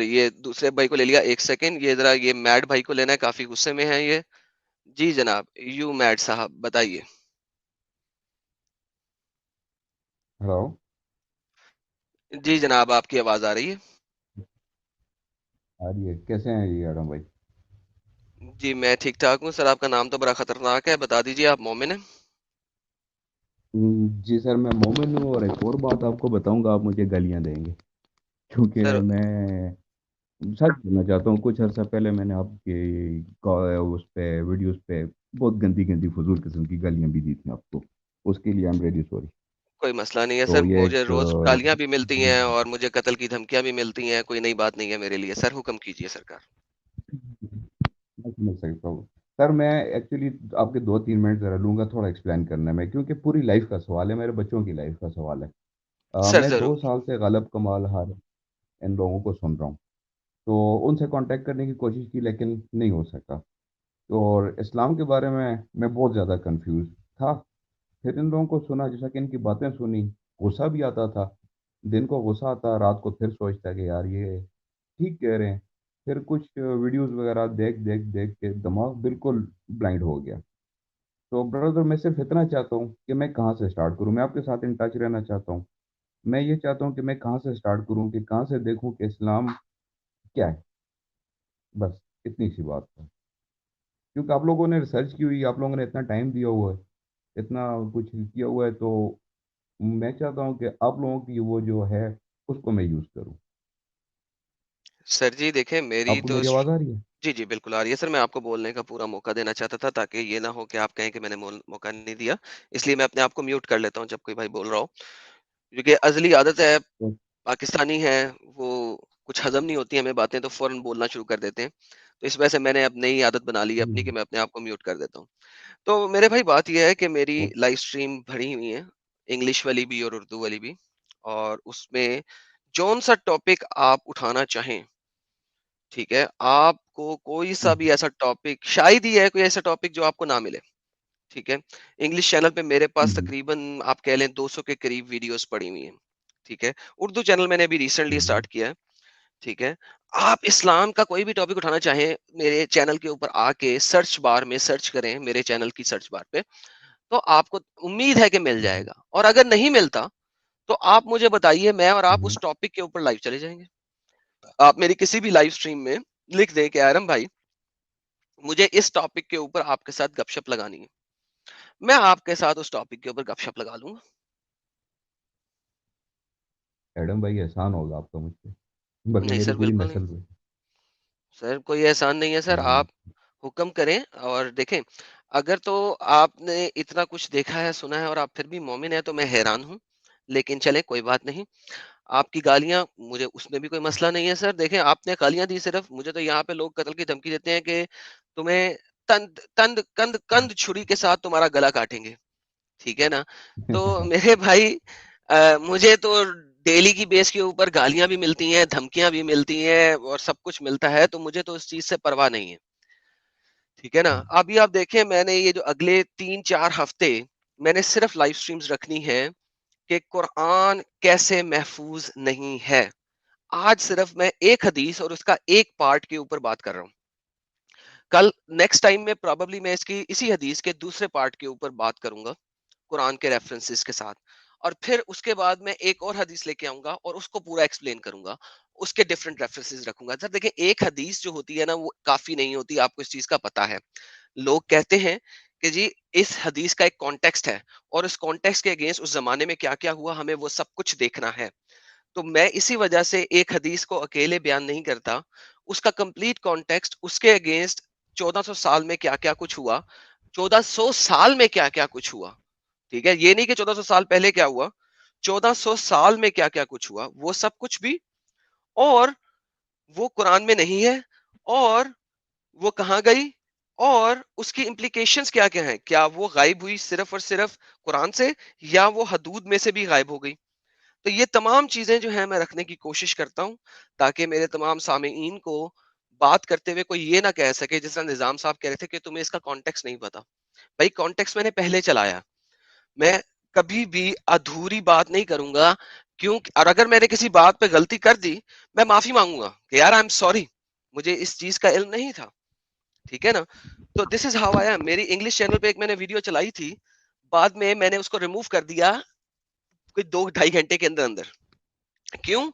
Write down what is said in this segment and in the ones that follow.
ये दूसरे भाई को ले लिया, एक सेकंड, ये जरा ये मैड भाई को लेना है, काफी गुस्से में है ये। जी जनाब, यू मैड साहब बताइए। हेलो। जी जनाब, आपकी आवाज आ रही है। आ रही है? कैसे हैं ये आडम भाई? जी मैं ठीक ठाक हूँ सर, आपका नाम तो बड़ा खतरनाक है, बता दीजिए, आप मोमिन हैं? जी सर, मैं मोमिन हूँ और एक और बात आपको बताऊंगा, आप मुझे गालियां देंगे क्योंकि सर मैं सच बोलना चाहता हूँ। कुछ अर्सा पहले मैंने आपके उस पे वीडियोस पे बहुत गंदी गंदी फजूल किस्म की गालियां भी दी थी आपको। उसके लिए आई एम रियली सॉरी। कोई मसला नहीं है तो सर, ये मुझे एक रोज गालियां भी मिलती हैं और मुझे कत्ल की धमकियां भी मिलती हैं, कोई नई बात नहीं है मेरे लिए सर, हुक्म कीजिए सरकार। मैं समझ सकता हूँ। सर मैं एक्चुअली आपके 2-3 मिनट ज़रा लूंगा थोड़ा एक्सप्लेन करने में, क्योंकि पूरी लाइफ का सवाल है, मेरे बच्चों की लाइफ का सवाल है। सर मैं जरूर। 2 साल से गालिब कमाल हर इन लोगों को सुन रहा हूँ। तो उनसे कांटेक्ट करने की कोशिश की लेकिन नहीं हो सका। तो और इस्लाम के बारे में मैं बहुत ज़्यादा कंफ्यूज था। फिर इन लोगों को सुना, जैसा कि इनकी बातें सुनी, गुस्सा भी आता था। दिन को गुस्सा आता, रात को फिर सोचता कि यार ये ठीक कह रहे हैं। फिर कुछ वीडियोस वगैरह देख देख देख के दिमाग बिल्कुल ब्लाइंड हो गया। तो ब्रदर मैं सिर्फ इतना चाहता हूँ कि मैं कहाँ से स्टार्ट करूँ। मैं आपके साथ इन टच रहना चाहता हूँ। मैं ये चाहता हूँ कि मैं कहाँ से स्टार्ट करूँ, कि कहाँ से देखूँ कि इस्लाम क्या है। बस इतनी सी बात है। क्योंकि आप लोगों ने रिसर्च की हुई, आप लोगों ने इतना टाइम दिया हुआ है, इतना कुछ किया हुआ है, तो मैं चाहता हूँ कि आप लोगों की वो जो है उसको मैं यूज़ करूँ। सर जी देखें, मेरी आपको तो मेरी आवाज़ आ रही है? जी जी बिल्कुल आ रही है सर, मैं आपको बोलने का पूरा मौका देना चाहता था ताकि ये ना हो कि आप कहें कि मैंने मौका नहीं दिया। इसलिए मैं अपने आप को म्यूट कर लेता हूँ जब कोई भाई बोल रहा हो, क्योंकि अजली आदत है, तो, पाकिस्तानी है वो, कुछ हजम नहीं होती हमें बातें तो फौरन बोलना शुरू कर देते हैं। तो इस वजह से मैंने अब नई आदत बना ली है अपनी कि हम्म, मैं अपने आप को म्यूट कर देता हूँ। तो मेरे भाई बात यह है कि मेरी ओ, लाइव स्ट्रीम भरी हुई है, इंग्लिश वाली भी और उर्दू वाली भी, और उसमें जौन सा टॉपिक आप उठाना चाहें, ठीक है, आपको कोई सा हम्म, भी ऐसा टॉपिक, शायद ही है कोई ऐसा टॉपिक जो आपको ना मिले, ठीक है। इंग्लिश चैनल पे मेरे पास हम्म, तकरीबन आप कह लें 200 के करीब वीडियोस पड़ी हुई हैं, ठीक है। उर्दू चैनल मैंने अभी रिसेंटली हम्म, स्टार्ट किया है, ठीक है। आप इस्लाम का कोई भी टॉपिक उठाना चाहें, मेरे चैनल के ऊपर आके सर्च बार में सर्च करें, मेरे चैनल की सर्च बार पे, तो आपको उम्मीद है कि मिल हम्म, जाएगा, और अगर नहीं मिलता तो आप मुझे बताइए, मैं और आप हम्म। उस टॉपिक के ऊपर लाइव चले जाएंगे। आप मेरी किसी भी लाइव स्ट्रीम में लिख दें कि आरम भाई मुझे इस टॉपिक के ऊपर आपके साथ गपशप लगानी है, मैं आपके साथ उस टॉपिक के ऊपर गपशप लगा लूंगा। एडम भाई एहसान होगा आपका मुझ पे, बल्कि नहीं मेरी सर पूरी बिल्कुल नहीं, नस्ल पे। सर कोई एहसान नहीं है सर, हम्म, आप हुक्म करें और देखें। अगर तो आपने इतना कुछ देखा है सुना है और आप फिर भी मोमिन है तो मैं हैरान हूँ, लेकिन चले कोई बात नहीं। आपकी गालियां, मुझे उसमें भी कोई मसला नहीं है सर, देखें आपने गालियां दी, सिर्फ मुझे तो यहाँ पे लोग कत्ल की धमकी देते हैं कि तुम्हें तंद तंद कंद कंद छुरी के साथ तुम्हारा गला काटेंगे, ठीक है ना। तो मेरे भाई मुझे तो डेली की बेस के ऊपर गालियां भी मिलती हैं, धमकियां भी मिलती हैं और सब कुछ मिलता है, तो मुझे तो उस चीज से परवाह नहीं है, ठीक है ना। अभी आप देखें, मैंने ये जो अगले 3-4 हफ्ते मैंने सिर्फ लाइव स्ट्रीम्स रखनी है कि कुरान कैसे महफूज नहीं है। आज सिर्फ मैं एक हदीस और उसका एक पार्ट के ऊपर बात कर रहा हूँ। कल नेक्स्ट टाइम में प्रोबेबली मैं इसकी इसी हदीस के दूसरे पार्ट के ऊपर बात करूंगा, कुरान के रेफरेंसेस के साथ, और फिर उसके बाद मैं एक और हदीस लेके आऊंगा और उसको पूरा एक्सप्लेन करूंगा, उसके डिफरेंट रेफरेंसेस रखूंगा। सर देखिए, एक हदीस जो होती है ना वो काफी नहीं होती, आपको इस चीज का पता है। लोग कहते हैं कि जी इस हदीस का एक कॉन्टेक्स्ट है, और उस कॉन्टेक्स्ट के अगेंस्ट उस जमाने में क्या क्या हुआ हमें वो सब कुछ देखना है। तो मैं इसी वजह से एक हदीस को अकेले बयान नहीं करता, उसका कंप्लीट कॉन्टेक्स्ट, उसके अगेंस्ट 1400 साल में क्या क्या कुछ हुआ, 1400 साल में क्या क्या कुछ हुआ, ठीक है, ये नहीं कि 1400 साल पहले क्या हुआ, 1400 साल में क्या क्या कुछ हुआ वो सब कुछ भी, और वो कुरान में नहीं है, और वो कहाँ गई, और उसकी इम्प्लीकेशंस क्या क्या हैं, क्या वो गायब हुई सिर्फ और सिर्फ कुरान से, या वो हदूद में से भी गायब हो गई। तो ये तमाम चीजें जो है मैं रखने की कोशिश करता हूँ, ताकि मेरे तमाम सामीईन को बात करते हुए कोई ये ना कह सके, जिस तरह निजाम साहब कह रहे थे कि तुम्हें इसका कॉन्टेक्स्ट नहीं पता। भाई कॉन्टेक्स्ट मैंने पहले चलाया, मैं कभी भी अधूरी बात नहीं करूंगा क्यों? और अगर मैंने किसी बात पे गलती कर दी, मैं माफी मांगूंगा कि यार आई एम सॉरी, मुझे इस चीज का इल्म नहीं था। ठीक है ना? तो this is how I am. मेरी इंग्लिश चैनल पे एक मैंने वीडियो चलाई थी, बाद में मैंने उसको रिमूव कर दिया कोई 2 ढाई घंटे के अंदर अंदर। क्यों?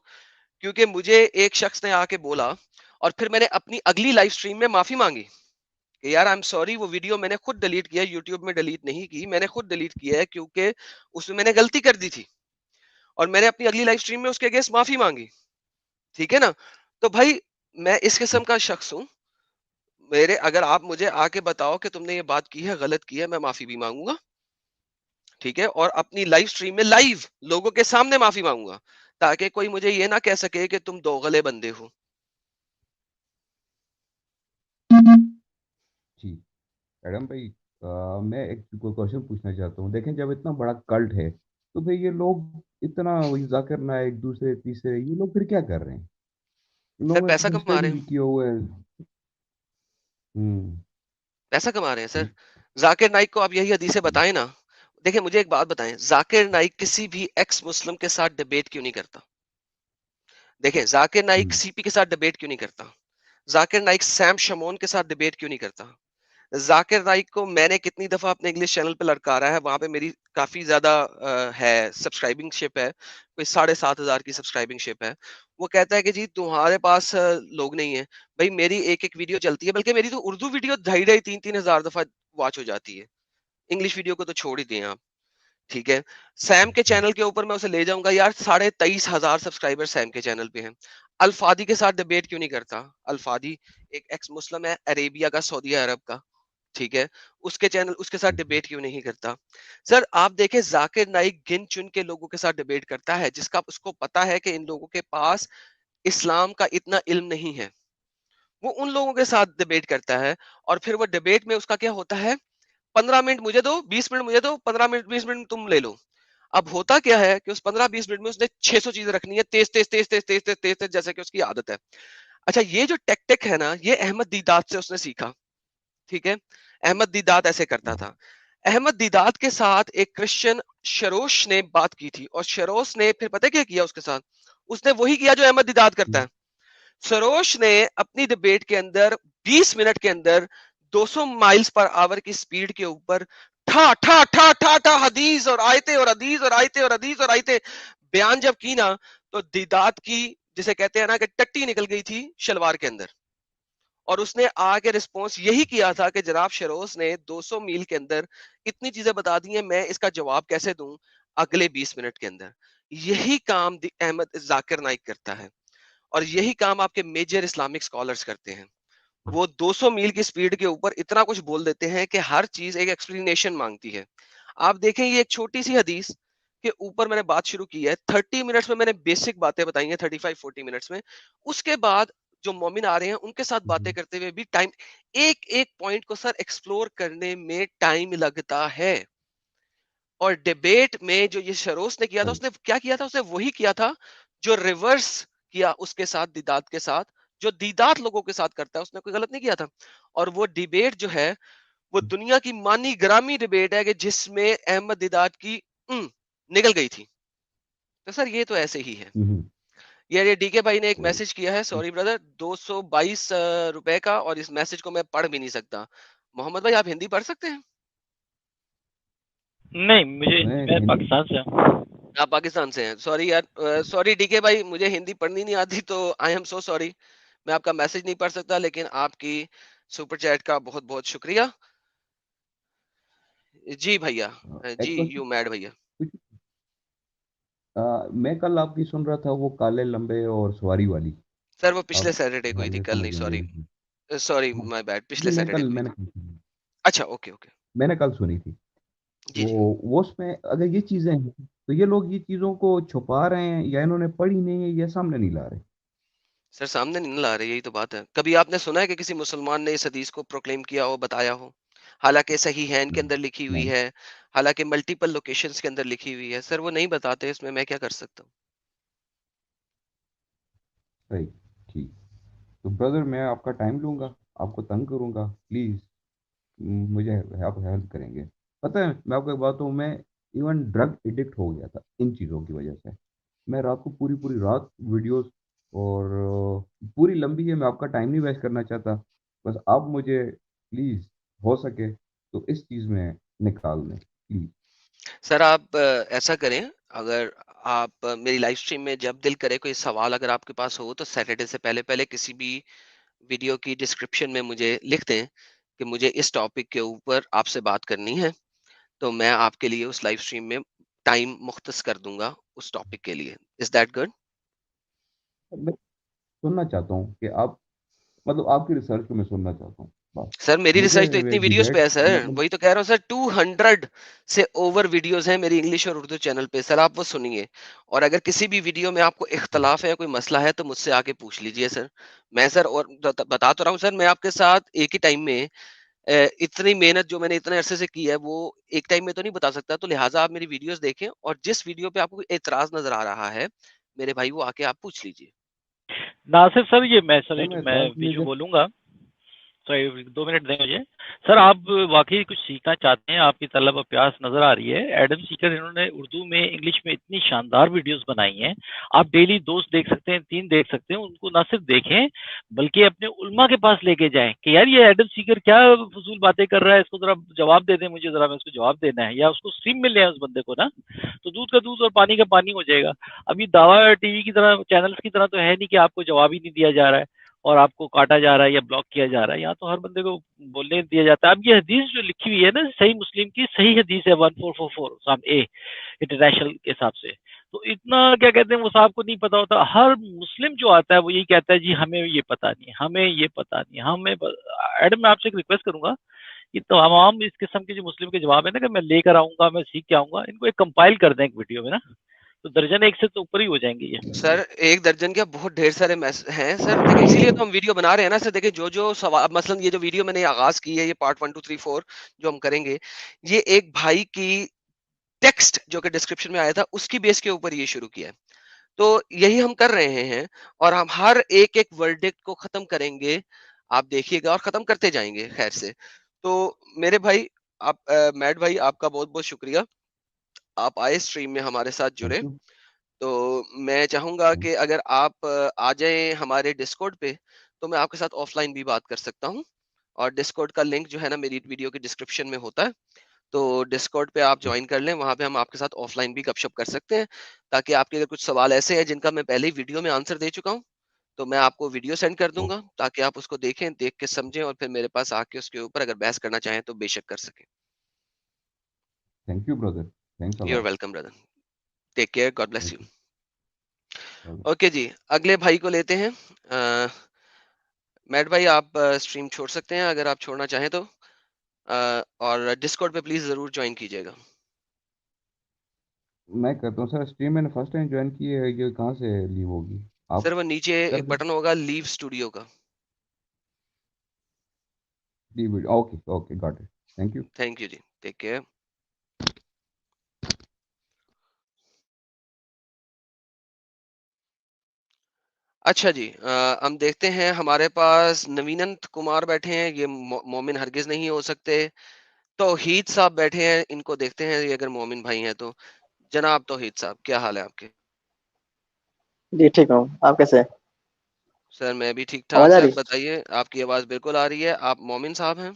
क्योंकि मुझे एक शख्स ने आके बोला, और फिर मैंने अपनी अगली लाइव स्ट्रीम में माफी मांगी कि यार आई एम सॉरी, वो वीडियो मैंने खुद डिलीट किया, यूट्यूब में डिलीट नहीं की, मैंने खुद डिलीट किया है क्योंकि उसमें मैंने गलती कर दी थी, और मैंने अपनी अगली लाइव स्ट्रीम में उसके अगेंस्ट माफी मांगी। ठीक है ना? तो भाई, मैं इस किस्म का शख्स हूं। मेरे अगर आप मुझे आके बताओ कि तुमने ये बात की है, गलत की है, मैं माफी भी मांगूंगा। ठीक है? और अपनी लाइव स्ट्रीम में लाइव लोगों के सामने माफी मांगूंगा, ताकि कोई मुझे ये ना कह सके कि तुम दोगले बंदे हो। जी। एडम भाई, मैं एक क्वेश्चन पूछना चाहता हूँ। देखें, जब इतना बड़ा कल्ट है तो फिर ये लोग इतना वही जाकिर नाइक, दूसरे तीसरे, ये लोग फिर क्या कर रहे हैं? इन सर लोगों ने पैसा तो कमा स्टडी रहे भी हैं। किया हुआ है। हम्म। पैसा कमा रहे हैं सर। ठीक। जाकिर नाइक को आप यही हदीसें बताएं ना। देखिए मुझे एक बात बताएं, जाकिर नाइक किसी भी एक्स मुस्लिम के साथ डिबेट क्यों नहीं करता? देखें, जाकिर नाइक हम्म। सीपी के साथ डिबेट क्यों नहीं करता? जाकिर नाइक सैम शमोन के साथ डिबेट क्यों नहीं करता? जाकिर नाइक को मैंने कितनी दफा अपने इंग्लिश चैनल पे लड़कारा है, वहां पे मेरी काफी ज्यादा है सब्सक्राइबिंग शिप है, कोई 7,500 की सब्सक्राइबिंग शिप है। वो कहता है कि जी तुम्हारे पास लोग नहीं है। भाई मेरी एक एक वीडियो चलती है, बल्कि मेरी तो उर्दू वीडियो 2,500 3,3 हजार दफा वॉच हो जाती है। इंग्लिश वीडियो को तो छोड़ ही दें आप। ठीक है? सैम के हम्म। चैनल के ऊपर मैं उसे ले जाऊंगा यार, 23,500 सब्सक्राइबर सैम के चैनल पे हैं। अल्फादी के साथ डिबेट क्यों नहीं करता? अल्फादी एक एक्स मुस्लिम है, अरेबिया का, सऊदी अरब का। ठीक है? उसके चैनल, उसके साथ डिबेट क्यों नहीं करता? सर आप देखें, जाकिर नाइक गिन चुन के लोगों के साथ डिबेट करता है, जिसका उसको पता है कि इन लोगों के पास इस्लाम का इतना इल्म नहीं है। वो उन लोगों के साथ डिबेट करता है, और फिर वो डिबेट में उसका क्या होता है, 15 मिनट मुझे दो, 20 मिनट मुझे दो, 15 मिनट 20 मिनट तुम ले लो। अब होता क्या है कि उस 15-20 मिनट में उसने 600 चीजें रखनी है, तेज तेज तेज तेज तेज तेज तेज तेज, जैसे कि उसकी आदत है। अच्छा, ये जो टेक्टिक है ना, ये अहमद दीदात से उसने सीखा। ठीक है? अहमद दीदात ऐसे करता था। अहमद दीदात के साथ एक क्रिश्चियन शरोश ने बात की थी, और शरोश ने फिर पता है क्या किया उसके साथ? उसने वही किया जो अहमद दीदात करता हम्म। है। सरोज ने अपनी डिबेट के अंदर 20 मिनट के अंदर 200 माइल्स पर आवर की स्पीड के ऊपर ठा ठा ठा ठा ठा हदीस और आयते और हदीस और आयते और हदीस और आयते बयान जब की ना, तो दीदात की, जिसे कहते हैं ना, कि टट्टी निकल गई थी शलवार के अंदर। और उसने आके रिस्पॉन्स यही किया था कि जनाब शरोज ने 200 मील के अंदर इतनी चीजें बता दी हैं, मैं इसका जवाब कैसे दूं अगले 20 मिनट के अंदर? यही काम अहमद जाकिर नाइक करता है, और यही काम आपके मेजर इस्लामिक स्कॉलर्स करते हैं। वो 200 मील की स्पीड के ऊपर इतना कुछ बोल देते हैं कि हर चीज एक एक्सप्लेनेशन मांगती है। आप देखें, ये एक छोटी सी हदीस के ऊपर मैंने बात शुरू की है, 30 मिनट्स में मैंने बेसिक बातें बताई हैं, 35-40 मिनट्स में। उसके बाद जो मोमिन आ रहे हैं उनके साथ बातें हम्म। करते हुए भी टाइम, एक एक पॉइंट को सर एक्सप्लोर करने में टाइम लगता है। और डिबेट में जो ये शरोस ने किया था, सही। उसने क्या किया था? उसने वही किया था जो रिवर्स किया उसके साथ, दीदात के साथ, जो दीदात लोगों के साथ करता है, उसने कोई गलत नहीं किया था। और वो डिबेट जो है, वो दुनिया की मानी ग्रामी डिबेट है कि जिसमें अहमद दीदात की निकल गई थी। तो सर ये तो ऐसे ही है। हम्म। यार ये डीके भाई ने एक सही। मैसेज किया है, सॉरी ब्रदर, 222 रुपए का, और इस मैसेज को मैं पढ़ भी नहीं सकता। मोहम्मद भाई आप हिंदी पढ़ सकते हैं? नहीं, मुझे मैं मैं हिंदी। पाकिस्तान से हूँ। आप पाकिस्तान से हैं, सॉरी यार, सॉरी डीके भाई, मुझे हिंदी पढ़नी नहीं आती, तो आई एम सो सॉरी। मैं आपका मैसेज नहीं पढ़ सकता, लेकिन आपकी सुपर चैट का बहुत बहुत शुक्रिया। जी भैया। एक जी क्वेश्चन यू मैड भैया। मैं कल आपकी सुन रहा था, वो काले लंबे और सवारी वाली। सर वो पिछले आप सैटरडे को ही थी, मुझे कल समझ नहीं, में सॉरी। नहीं। सॉरी हाँ। माय बैड, पिछले जी, सैटरडे को ही मैंने थी। कल सुनी। अच्छा, ओके ओके। मैंने कल सुनी थी। जी तो जी। वो उसमें अगर ये चीजें हैं तो ये लोग ये चीजों को छुपा रहे हैं, या इन्होंने पढ़ी नहीं है, या सामने नहीं ला रहे? सर सामने नहीं ला रहे, यही तो बात है। कभी आपने सुना है कि किसी मुसलमान ने इस हदीस को प्रोक्लेम किया हो, बताया हो? हालांकि सही है, इनके नहीं। अंदर लिखी हुई नहीं। है, हालांकि मल्टीपल लोकेशंस के अंदर लिखी हुई है, सर वो नहीं बताते, इसमें मैं क्या कर सकता हूँ? सही। ठीक। तो ब्रदर, मैं आपका टाइम लूंगा, आपको तंग करूंगा, प्लीज मुझे आप हेल्प करेंगे। पता है, मैं आपको एक बात हूँ, मैं इवन ड्रग एडिक्ट हो गया था इन चीज़ों की वजह से। मैं रात को पूरी पूरी रात वीडियोस, और पूरी लंबी है, मैं आपका टाइम नहीं वेस्ट करना चाहता। बस आप मुझे प्लीज़, हो सके तो इस चीज़ में निकाल दें प्लीज़। सर आप ऐसा करें, अगर आप मेरी लाइव स्ट्रीम में जब दिल करे कोई सवाल अगर आपके पास हो तो सैटरडे से पहले-पहले किसी भी वीडियो की डिस्क्रिप्शन में मुझे लिख दें कि मुझे इस टॉपिक के ऊपर आपसे बात करनी है, तो मैं आपके लिए उस लाइव स्ट्रीम में टाइम मुख्तस कर दूँगा उस टॉपिक के लिए। Is that good? मैं सुनना चाहता हूँ कि आप, मतलब आपकी रिसर्च को मैं सुनना चाहता हूँ, बस। सर मेरी रिसर्च तो मुझे इतनी वीडियोस पे डिबेट, है सर, मतलब वही तो कह रहा हूँ सर, 200 से ओवर वीडियोस हैं मेरी इंग्लिश और उर्दू चैनल पे, सर आप वो सुनिए। और अगर किसी भी वीडियो में आपको इख्तलाफ है या कोई मसला है तो मुझसे आके पूछ लीजिए सर। मैं सर और बता तो रहा हूँ सर, मैं आपके साथ एक ही टाइम में इतनी मेहनत जो मैंने इतने अरसे से की है वो एक टाइम में तो नहीं बता सकता, तो लिहाजा आप मेरी वीडियोस देखें और जिस वीडियो पे आपको कोई एतराज नजर आ रहा है मेरे भाई, वो आके आप पूछ लीजिए। नासिर सर, ये मैं सर सर मैं मैं एतराज़ बीच में मुझे, बोलूंगा, तो 2 मिनट दें मुझे। सर आप वाकई कुछ सीखना चाहते हैं, आपकी तलब और प्यास नजर आ रही है। एडम सीकर इन्होंने उर्दू में, इंग्लिश में इतनी शानदार वीडियोस बनाई हैं। आप डेली 2 देख सकते हैं, 3 देख सकते हैं, उनको ना सिर्फ देखें बल्कि अपने उल्मा के पास लेके जाएं कि यार ये एडम सीकर क्या फजूल बातें कर रहा है, इसको जरा जवाब दे दें मुझे, जरा मैं उसको जवाब देना है, या उसको स्ट्रीम मिल जाए उस बंदे को ना, तो दूध का दूध और पानी का पानी हो जाएगा। अभी दावा टीवी की तरह, चैनल्स की तरह तो है नहीं कि आपको जवाब ही नहीं दिया जा रहा है और आपको काटा जा रहा है या ब्लॉक किया जा रहा है। यहाँ तो हर बंदे को बोलने दिया जाता है। अब ये हदीस जो लिखी हुई है ना, सही मुस्लिम की सही हदीस है 1444 साम ए इंटरनेशनल के हिसाब से, तो इतना क्या कहते हैं वो साहब को नहीं पता होता। हर मुस्लिम जो आता है वो यही कहता है जी हमें ये पता नहीं, हमें ये पता नहीं, एडम मैं आपसे एक रिक्वेस्ट करूंगा कि तमाम इस किस्म के जो मुस्लिम के जवाब है ना, कि मैं लेकर आऊंगा, मैं सीख के आऊंगा, इनको एक कंपाइल कर दें एक वीडियो में ना, तो दर्जन एक से तो ऊपर ही हो जाएंगे ये। सर 1 दर्जन क्या, बहुत ढेर सारे मैस हैं सर। देखिए इसीलिए तो हम वीडियो बना रहे हैं ना सर। देखिए जो-जो सवाल, मसलन ये जो वीडियो मैंने आगाज़ की है, ये पार्ट 1, 2, 3, 4 जो हम करेंगे, ये एक भाई की टेक्स्ट जो कि डिस्क्रिप्शन में आया था, उसकी बेस के ऊपर ये शुरू किया है। तो यही हम कर रहे हैं और हम हर एक-एक वर्डिक्ट को ख़त्म करेंगे। आप देखिएगा और ख़त्म करते जाएँगे खैर से। तो मेरे भाई, आप मैड भाई, आपका बहुत-बहुत शुक्रिया। आप आए स्ट्रीम में हमारे साथ थैंक जुड़े। यू। तो मैं चाहूँगा थैंक कि अगर आप आ जाएँ हमारे डिस्कॉर्ड पे, तो मैं आपके साथ ऑफ़लाइन भी बात कर सकता हूँ। और डिस्कॉर्ड का लिंक जो है ना मेरी वीडियो के डिस्क्रिप्शन में होता है। तो डिस्कॉर्ड पे आप यू। जॉइन कर लें, वहाँ पे हम आपके साथ ऑफ़लाइन भी गपशप कर सकते हैं, ताकि आपके अगर कुछ सवाल ऐसे हैं जिनका मैं पहले ही वीडियो में आंसर दे चुका हूँ, तो मैं आपको वीडियो सेंड कर ओके। दूँगा, ताकि आप उसको देखें, देख के समझें और फिर मेरे पास आके उसके ऊपर अगर बहस करना चाहें तो बेशक कर सकें। Thank you brother, thanks a you are lot. Welcome brother. Take care, God bless you. Okay. Okay. Okay जी, अगले भाई को लेते हैं। अ, मैट भाई आप स्ट्रीम छोड़ सकते हैं अगर आप छोड़ना चाहें तो। और डिस्कॉर्ड पे प्लीज़ ज़रूर जॉइन कीजिएगा। मैं करता हूँ सर, स्ट्रीम मैंने फर्स्ट टाइम ज्वाइन की है, ये कहाँ से लीव होगी? सर आप वो नीचे कर एक दें। बटन होगा लीव स्टूडियो का। Leave it, okay okay, got it. Thank you. Thank you ji, take care. अच्छा जी, हम देखते हैं हमारे पास नवीनंत कुमार बैठे हैं, ये मोमिन हरगिज़ नहीं हो सकते। तौहीद साहब बैठे हैं, इनको देखते हैं ये अगर मोमिन भाई हैं तो। जनाब तौहीद साहब, क्या हाल है आपके? जी ठीक हूँ। आप कैसे हैं? सर मैं भी ठीक-ठाक आवाज आ सर, रही? बताइए, आपकी आवाज़ बिल्कुल आ रही है। आप मोमिन साहब हैं?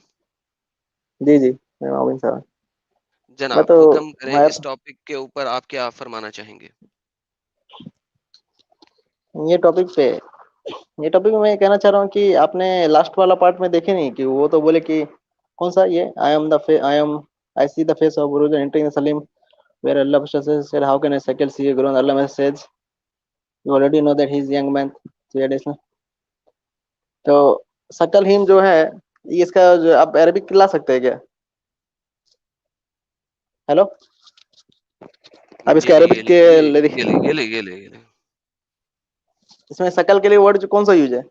जी जी, मैं मोमिन साहब। मैं जनाब तो हुक्म करें, मैं इस टॉपिक के ऊपर आप क्या फरमाना चाहेंगे? ये टॉपिक पे ये टॉपिक में मैं कहना चाह रहा हूँ कि आपने लास्ट वाला पार्ट में देखे नहीं कि वो तो बोले कि कौन सा ये I see the face of बुरुज एंटरिंग द सलीम वेयर अल्लाह said how can a second see a grown Allah says you already know that he is young man, so it is ना। तो सकल हिम जो है ये, इसका जो आप अरबिक ला सकते हैं क्या? हेलो, आप ये इसके ले, अरबिक ये ले, के ये ये ले, ये ले, ये ले, ये ले, इसमें सकल के लिए वर्ड जो कौन सा यूज है?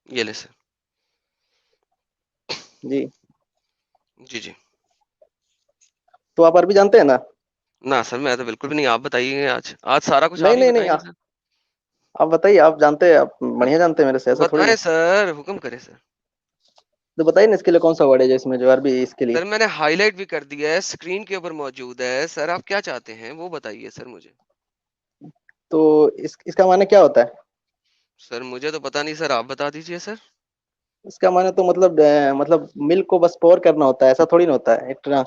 ये ले सर। जी, जी, जी। तो आप अरबी जानते हैं ना? ना सर, मैं तो बिल्कुल भी नहीं, आप बताइए आज। आज सारा कुछ नहीं आप ही नहीं नहीं, बताएँगे सर। आप बताइए, आप जानते हैं, आप बढ़िया जानते हैं मेरे से, तो ऐसा थोड़ी बताएँ है। सर, हुक्म करें सर। तो बताइए ना इसके लिए कौन सा वर्ड है जो इसमें जो अरबी इसके लिए। सर मैंने हाइलाइट भी कर दिया है, स्क्रीन के ऊपर मौजूद है। सर आप क्या चाहते हैं वो बताइए सर मुझे। तो इसका माने क्या होता है? सर मुझे तो पता नहीं सर, आप बता दीजिए सर। इसका माने तो मतलब मिल्क को बस पोर करना होता है, ऐसा थोड़ी ना होता है। इतना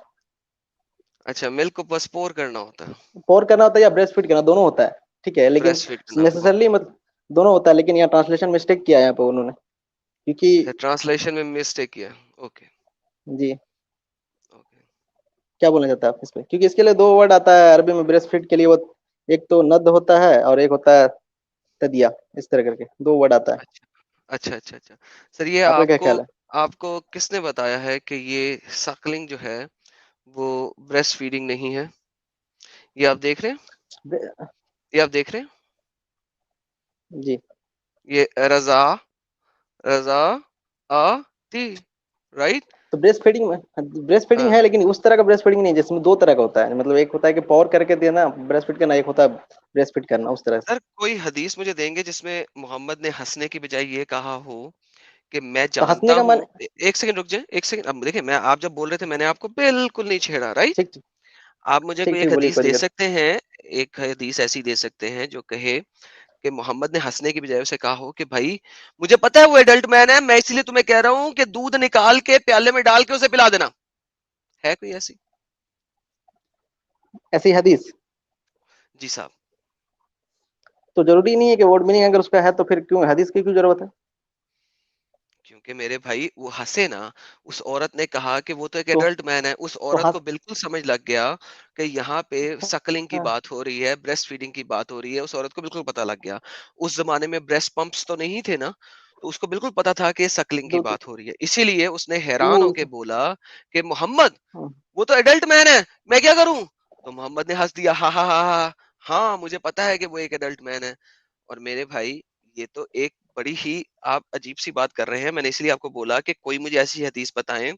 अच्छा, मिल्क को बस पोर करना होता है। पोर करना होता है या ब्रेस्ट फीड करना, दोनों होता है, ठीक है, लेकिन ब्रेस्ट फीड करना नेसेसरली मतलब दोनों होता है, लेकिन यहाँ ट्रांसलेशन मिस्टेक किया है यहाँ पे उन्होंने, क्योंकि ट्रांसलेशन में मिस्टेक किया। ओके जी ओके। क्या बोलना चाहते हैं आप इस पे? क्योंकि इसके लिए दो वर्ड आता है अरबी में ब्रेस्ट फीड के लिए, वो एक तो नद होता है और एक होता है तदिया, इस तरह करके दो वर्ड आता है। अच्छा अच्छा अच्छा अच्छा। सर ये आपका क्या आपको ख्याल है? आपको किसने बताया है कि ये सकलिंग जो है वो ब्रेस्ट फीडिंग नहीं है? ये आप देख रहे हैं? ये आप देख रहे हैं? जी ये रजा रजा आती, राइट? तो ब्रेस्ट फीडिंग हाँ है, लेकिन उस तरह का ब्रेस्ट फीडिंग नहीं, जिसमें दो तरह का होता है, मतलब एक होता है कि पावर करके देना ब्रेस्ट फीड करना, एक होता है ब्रेस्ट फीड करना, उस तरह से। सर, कोई हदीस मुझे देंगे जिसमें मोहम्मद ने हंसने की बजाय ये कहा हो कि मैं तो जानता हंसने का हूँ। मन एक सेकंड रुक जाए, एक सेकंड। अब देखिए, मैं आप जब बोल रहे थे मैंने आपको बिल्कुल नहीं छेड़ा, राइट? ठीक ठीक आप मुझे ठीक कोई ठीक एक बोलिए, हदीस कोई दे दिक्कत सकते हैं, एक हदीस ऐसी दे सकते हैं जो कहे कि मोहम्मद ने हंसने की बजाय उसे कहा हो कि भाई मुझे पता है वो एडल्ट मैन है, मैं इसलिए तुम्हें कह रहा हूँ कि दूध निकाल के प्याले में डाल के उसे पिला देना। है कोई ऐसी? ऐसी हदीस? जी साहब। तो जरूरी नहीं है कि वर्ड मीनिंग अगर उसका है तो फिर क्यों हदीस की क्यों जरूरत है? क्योंकि मेरे भाई वो हंसे ना, उस औरत ने कहा कि वो तो एक तो एडल्ट मैन है, उस तो औरत को हंस बिल्कुल समझ लग गया कि यहाँ पे सकलिंग की हाँ, बात हो रही है, ब्रेस्ट फीडिंग की बात हो रही है। उस औरत को बिल्कुल पता लग गया। उस जमाने में ब्रेस्ट पंप्स तो नहीं थे ना, तो उसको बिल्कुल पता था कि सकलिंग की दूध बात हो रही है। इसीलिए उसने हैरान वो होके बोला कि मोहम्मद हाँ, वो तो एडल्ट मैन है, मैं क्या करूं? तो मोहम्मद ने हंस दिया, हा हा हा हा। हाँ मुझे पता है कि वो एक एडल्ट मैन है। और मेरे भाई, ये तो एक बड़ी ही आप अजीब सी बात कर रहे हैं। मैंने इसलिए आपको बोला कि कोई मुझे ऐसी हदीस बताएं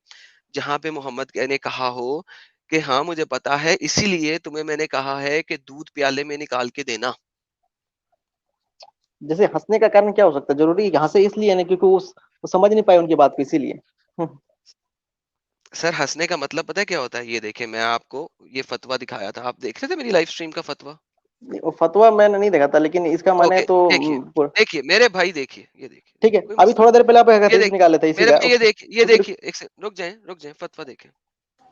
जहां पे मोहम्मद ने कहा हो कि हाँ मुझे पता है, इसीलिए तुम्हें मैंने कहा है कि दूध प्याले में निकाल के देना। जैसे हंसने का कारण क्या हो सकता है? जरूरी हंसे इसलिए ना क्योंकि वो समझ नहीं पाए उनकी बात को, इसीलिए। सर हंसने का मतलब पता है क्या होता है? ये देखिए, मैं आपको ये फतवा दिखाया था, आप देख रहे थे मेरी लाइव स्ट्रीम का फतवा? वो फतवा मैंने नहीं देखा था, लेकिन इसका माने है ओके, तो देखिए देखिए मेरे भाई, देखिए ये देखिए ठीक देखिए, है। कोई अभी मसला थोड़ा नहीं। देर पहले आप एक ये हदीस देखिए निकाले थे इसी मेरे का, भाई, ये तो फिर देखिए, एक सेकंड रुक जाए फतवा देखें।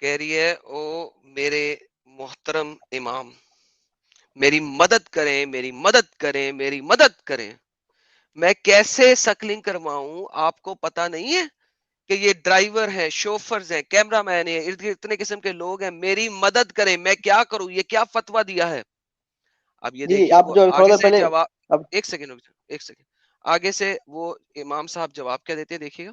कह रही है, ओ मेरे मोहतरम इमाम, मेरी मदद करें, मेरी मदद करें, मेरी मदद करें। मैं कैसे सकलिंग करवाऊं? आपको पता नहीं है कि ये ड्राइवर हैं, शोफर्स हैं, कैमरामैन है, इर्द गिर्द इतने किस्म के लोग हैं। मेरी मदद करें, मैं क्या करूं? ये क्या फतवा दिया है? अब ये जी देखिए आप वो जो अभी थोड़ा आगे देर से पहले जवाब। अब एक सेकंड रुक जाओ, एक सेकंड। आगे से वो इमाम साहब जवाब क्या देते हैं, देखिएगा।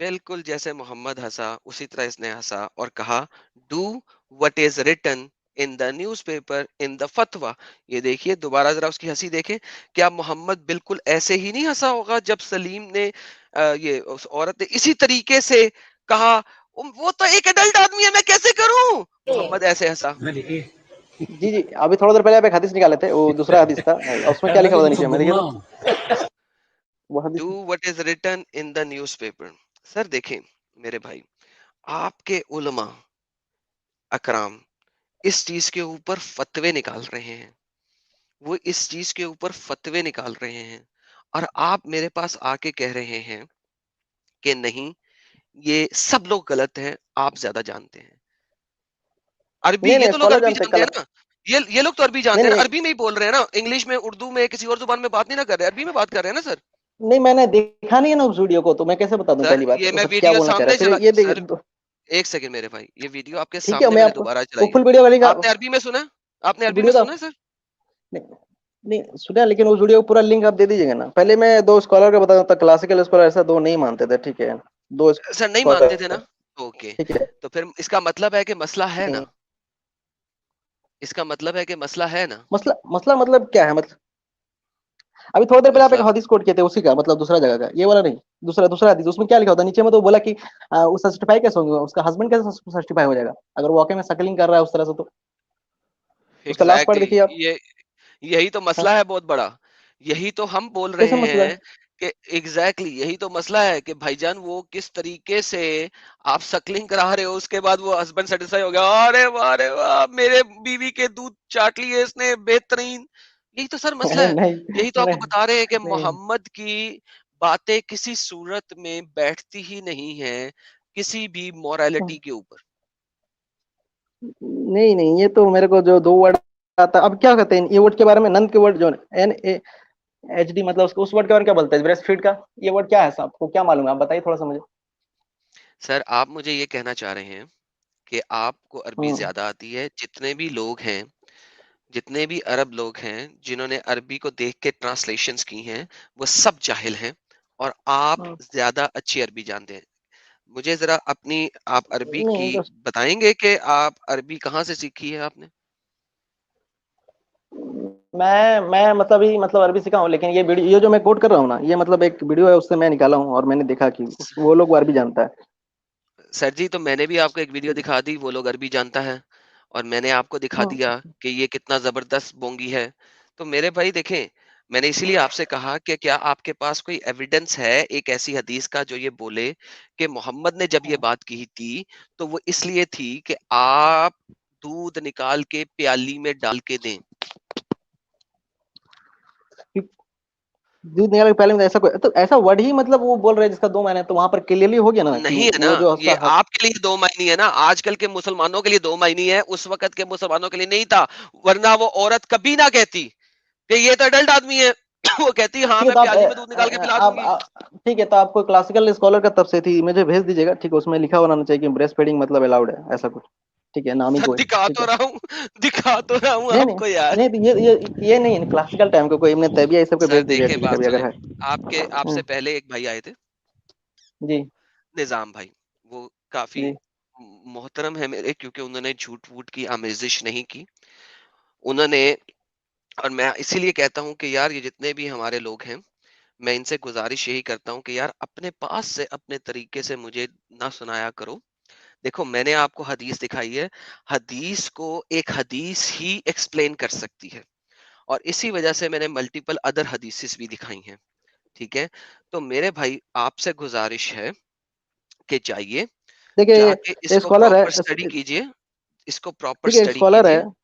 बिल्कुल जैसे मोहम्मद हंसा उसी तरह इसने हंसा और कहा, do what is written in the newspaper in the फतवा। ये देखिए दोबारा जरा उसकी हंसी देखें। क्या मोहम्मद बिल्कुल ऐसे ही नहीं हंसा होगा जब सलीम ने ये उस औरत ने इसी तरीके से कहा, वो तो एक एडल्ट आदमी है, मैं कैसे करूं"? मोहम्मद ऐसे हंसा। जी जी अभी थोड़ा देर पहले आप एक हदीस निकाले थे, वो दूसरा हदीस था, उसमें क्या लिखा हुआ था नीचे में, देखिए तो वो हदीस do what is written in the newspaper. Sir देखें मेरे भाई, आपके उलमा अकराम इस चीज के ऊपर फतवे निकाल रहे हैं, वो इस चीज के ऊपर फतवे निकाल रहे हैं, और आप मेरे पास आके कह रहे हैं कि नहीं, ये सब लोग गलत हैं, आप ज्यादा जानते हैं। अरबी, नहीं ये नहीं तो लोग स्कॉलर अरबी जानते जानते हैं कल। ना। ये लोग तो अरबी नहीं जानते हैं ना, नहीं अरबी में ही बोल रहे हैं ना, इंग्लिश में, उर्दू में, किसी और जुबान में बात नहीं ना कर रहे, अरबी में बात कर रहे हैं ना सर। नहीं मैंने देखा नहीं है ना उस वीडियो को, तो मैं कैसे बता दूं? सर पहली बात ये वो मैं सब क्या वीडियो बोलना चाह रहा सामने है, फिर चला ये सर। देखिए एक सेकंड मेरे भाई, ये वीडियो आपके ठीक है, सामने मैं मैंने आपको दोबारा वो चलाई है। फुल वीडियो वाली का आपने अरबी में सुना? आपने अरबी में वीडियो था। सुना है सर? नहीं नहीं सुना, लेकिन उस वीडियो को पूरा लिंक आप दे दीजिएगा ना। पहले मैं दो स्कॉलर का बता दूं, क्लासिकल स्कॉलर ऐसा दो नहीं मानते थे, ठीक है, दो सर नहीं मानते थे स्कॉलर, ना? ओके। ठीक है। तो फिर इसका मतलब है कि मसला है नहीं ना? इसका मतलब है कि मसला है ना? मसला मसला मतलब क्या है? मतलब अभी थोड़ी देर पहले आप एक मसला हदीस कोट किए थे उसी का, मतलब दूसरा जगह का, ये वाला नहीं, दूसरा दूसरा हदीस, उसमें क्या लिखा होता है नीचे में, तो बोला कि वो सर्टिफाई कैसे होंगे, उसका हस्बैंड कैसे सर्टिफाई हो जाएगा अगर वो वाकई में सकलिंग कर रहा है उस तरह से, तो उसका लास्ट पार्ट एग्जैक्टली देखिए आप। ये यही तो हाँ, मसला है बहुत बड़ा। यही तो हम बोल कैसे रहे मसला हैं है? कि एग्जैक्टली यही तो मसला है कि भाईजान वो किस तरीके से आप सकलिंग करा रहे हो, उसके बाद वो हस्बैंड सेटिस्फाई हो गया, अरे वाह मेरे बीवी के दूध चाट लिए इसने, बेहतरीन। यही तो सर मसला है। नहीं यही तो आपको नहीं बता रहे हैं कि नहीं मोहम्मद की बातें किसी सूरत में बैठती ही नहीं है किसी भी मोरालिटी के ऊपर। नहीं नहीं, ये तो मेरे को जो दो वर्ड आता, अब क्या कहते हैं ये वर्ड के बारे में, नंद के वर्ड जो NAHD, मतलब उसको उस वर्ड के बारे में क्या बोलते हैं, ब्रेस्ट फीड का ये वर्ड क्या है, आपको क्या मालूम है, आप बताइए थोड़ा सा मुझे। सर आप मुझे ये कहना चाह रहे हैं कि आपको अरबी हम्म। ज्यादा आती है। जितने भी लोग हैं, जितने भी अरब लोग हैं जिन्होंने अरबी को देख के ट्रांसलेशंस की हैं, वो सब जाहिल हैं और आप हम्म। ज्यादा अच्छी अरबी जानते हैं। मुझे जरा अपनी आप अरबी की नहीं तो बताएंगे कि आप अरबी कहाँ से सीखी है आपने? मैं मतलब ही मतलब अरबी सीखा हूँ, लेकिन ये वीडियो, ये जो मैं कोट कर रहा हूँ ना, ये मतलब एक वीडियो है उससे मैं निकाला हूँ, और मैंने देखा कि वो लोग अरबी जानता है। सर जी तो मैंने भी आपको एक वीडियो दिखा दी, वो लोग अरबी जानता है, और मैंने आपको दिखा हम्म। दिया कि ये कितना जबरदस्त बोंगी है। तो मेरे भाई देखें, मैंने इसीलिए आपसे कहा कि क्या आपके पास कोई एविडेंस है एक ऐसी हदीस का जो ये बोले कि मोहम्मद ने जब ये बात की थी तो वो इसलिए थी कि आप दूध निकाल के प्याली में डाल के दें। दूध निकालने के पहले में ऐसा कोई, तो ऐसा वर्ड ही मतलब वो बोल रहे हैं जिसका दो मायने है, तो वहां पर क्लियरली हो गया ना कि नहीं है ना, वो जो ये उसका हक। आपके लिए दो मायनी है ना, आजकल के मुसलमानों के लिए दो मायनी है, उस वक्त के मुसलमानों के लिए नहीं था। वरना वो औरत कभी ना कहती कि ये तो अडल्ट आदमी है। वो कहती हाँ ठीक है, मैं तो प्याली में दूध निकाल के पिला दूंगी। ठीक है, तो आपको क्लासिकल स्कॉलर का तब से थी, मुझे भेज दीजिएगा, ठीक है, उसमें लिखा होना चाहिए कि ब्रेस्ट फीडिंग मतलब अलाउड है, ऐसा कुछ। ठीक है, नाम ही सर कोई, दिखा ठीक तो है। रहा हूँ, दिखा तो रहा हूँ नहीं नहीं आपको यार। नहीं, तो ये नहीं, क्लासिकल टाइम को कोई इब्न तैमिया ये सब को सर भेज दीजिएगा, देखे ठीक है, बात कभी सुने, अगर है। आपके आपसे पहले एक भाई आए थे, जी निजाम भाई। वो काफी जी। मोहतरम है मेरे, क्योंकि उन्होंने झूठ वूठ की आमेजिश नहीं की उन्होंने। और मैं इसीलिए कहता हूँ कि यार ये जितने भी हमारे लोग हैं, मैं इनसे गुजारिश यही करता हूँ कि यार अपने पास से अपने तरीके से मुझे ना सुनाया करो। देखो मैंने आपको हदीस दिखाई है, हदीस को एक हदीस ही एक्सप्लेन कर सकती है, और इसी वजह से मैंने मल्टीपल अदर हदीसेस भी दिखाई हैं। ठीक है, तो मेरे भाई आपसे गुजारिश है कि जाइए, देखिए, जाके ये इसको स्कॉलर है प्रॉपर स्टडी कीजिए, इसको प्रॉपर ठीक है, स्टडी स्कॉलर है, कीजिए।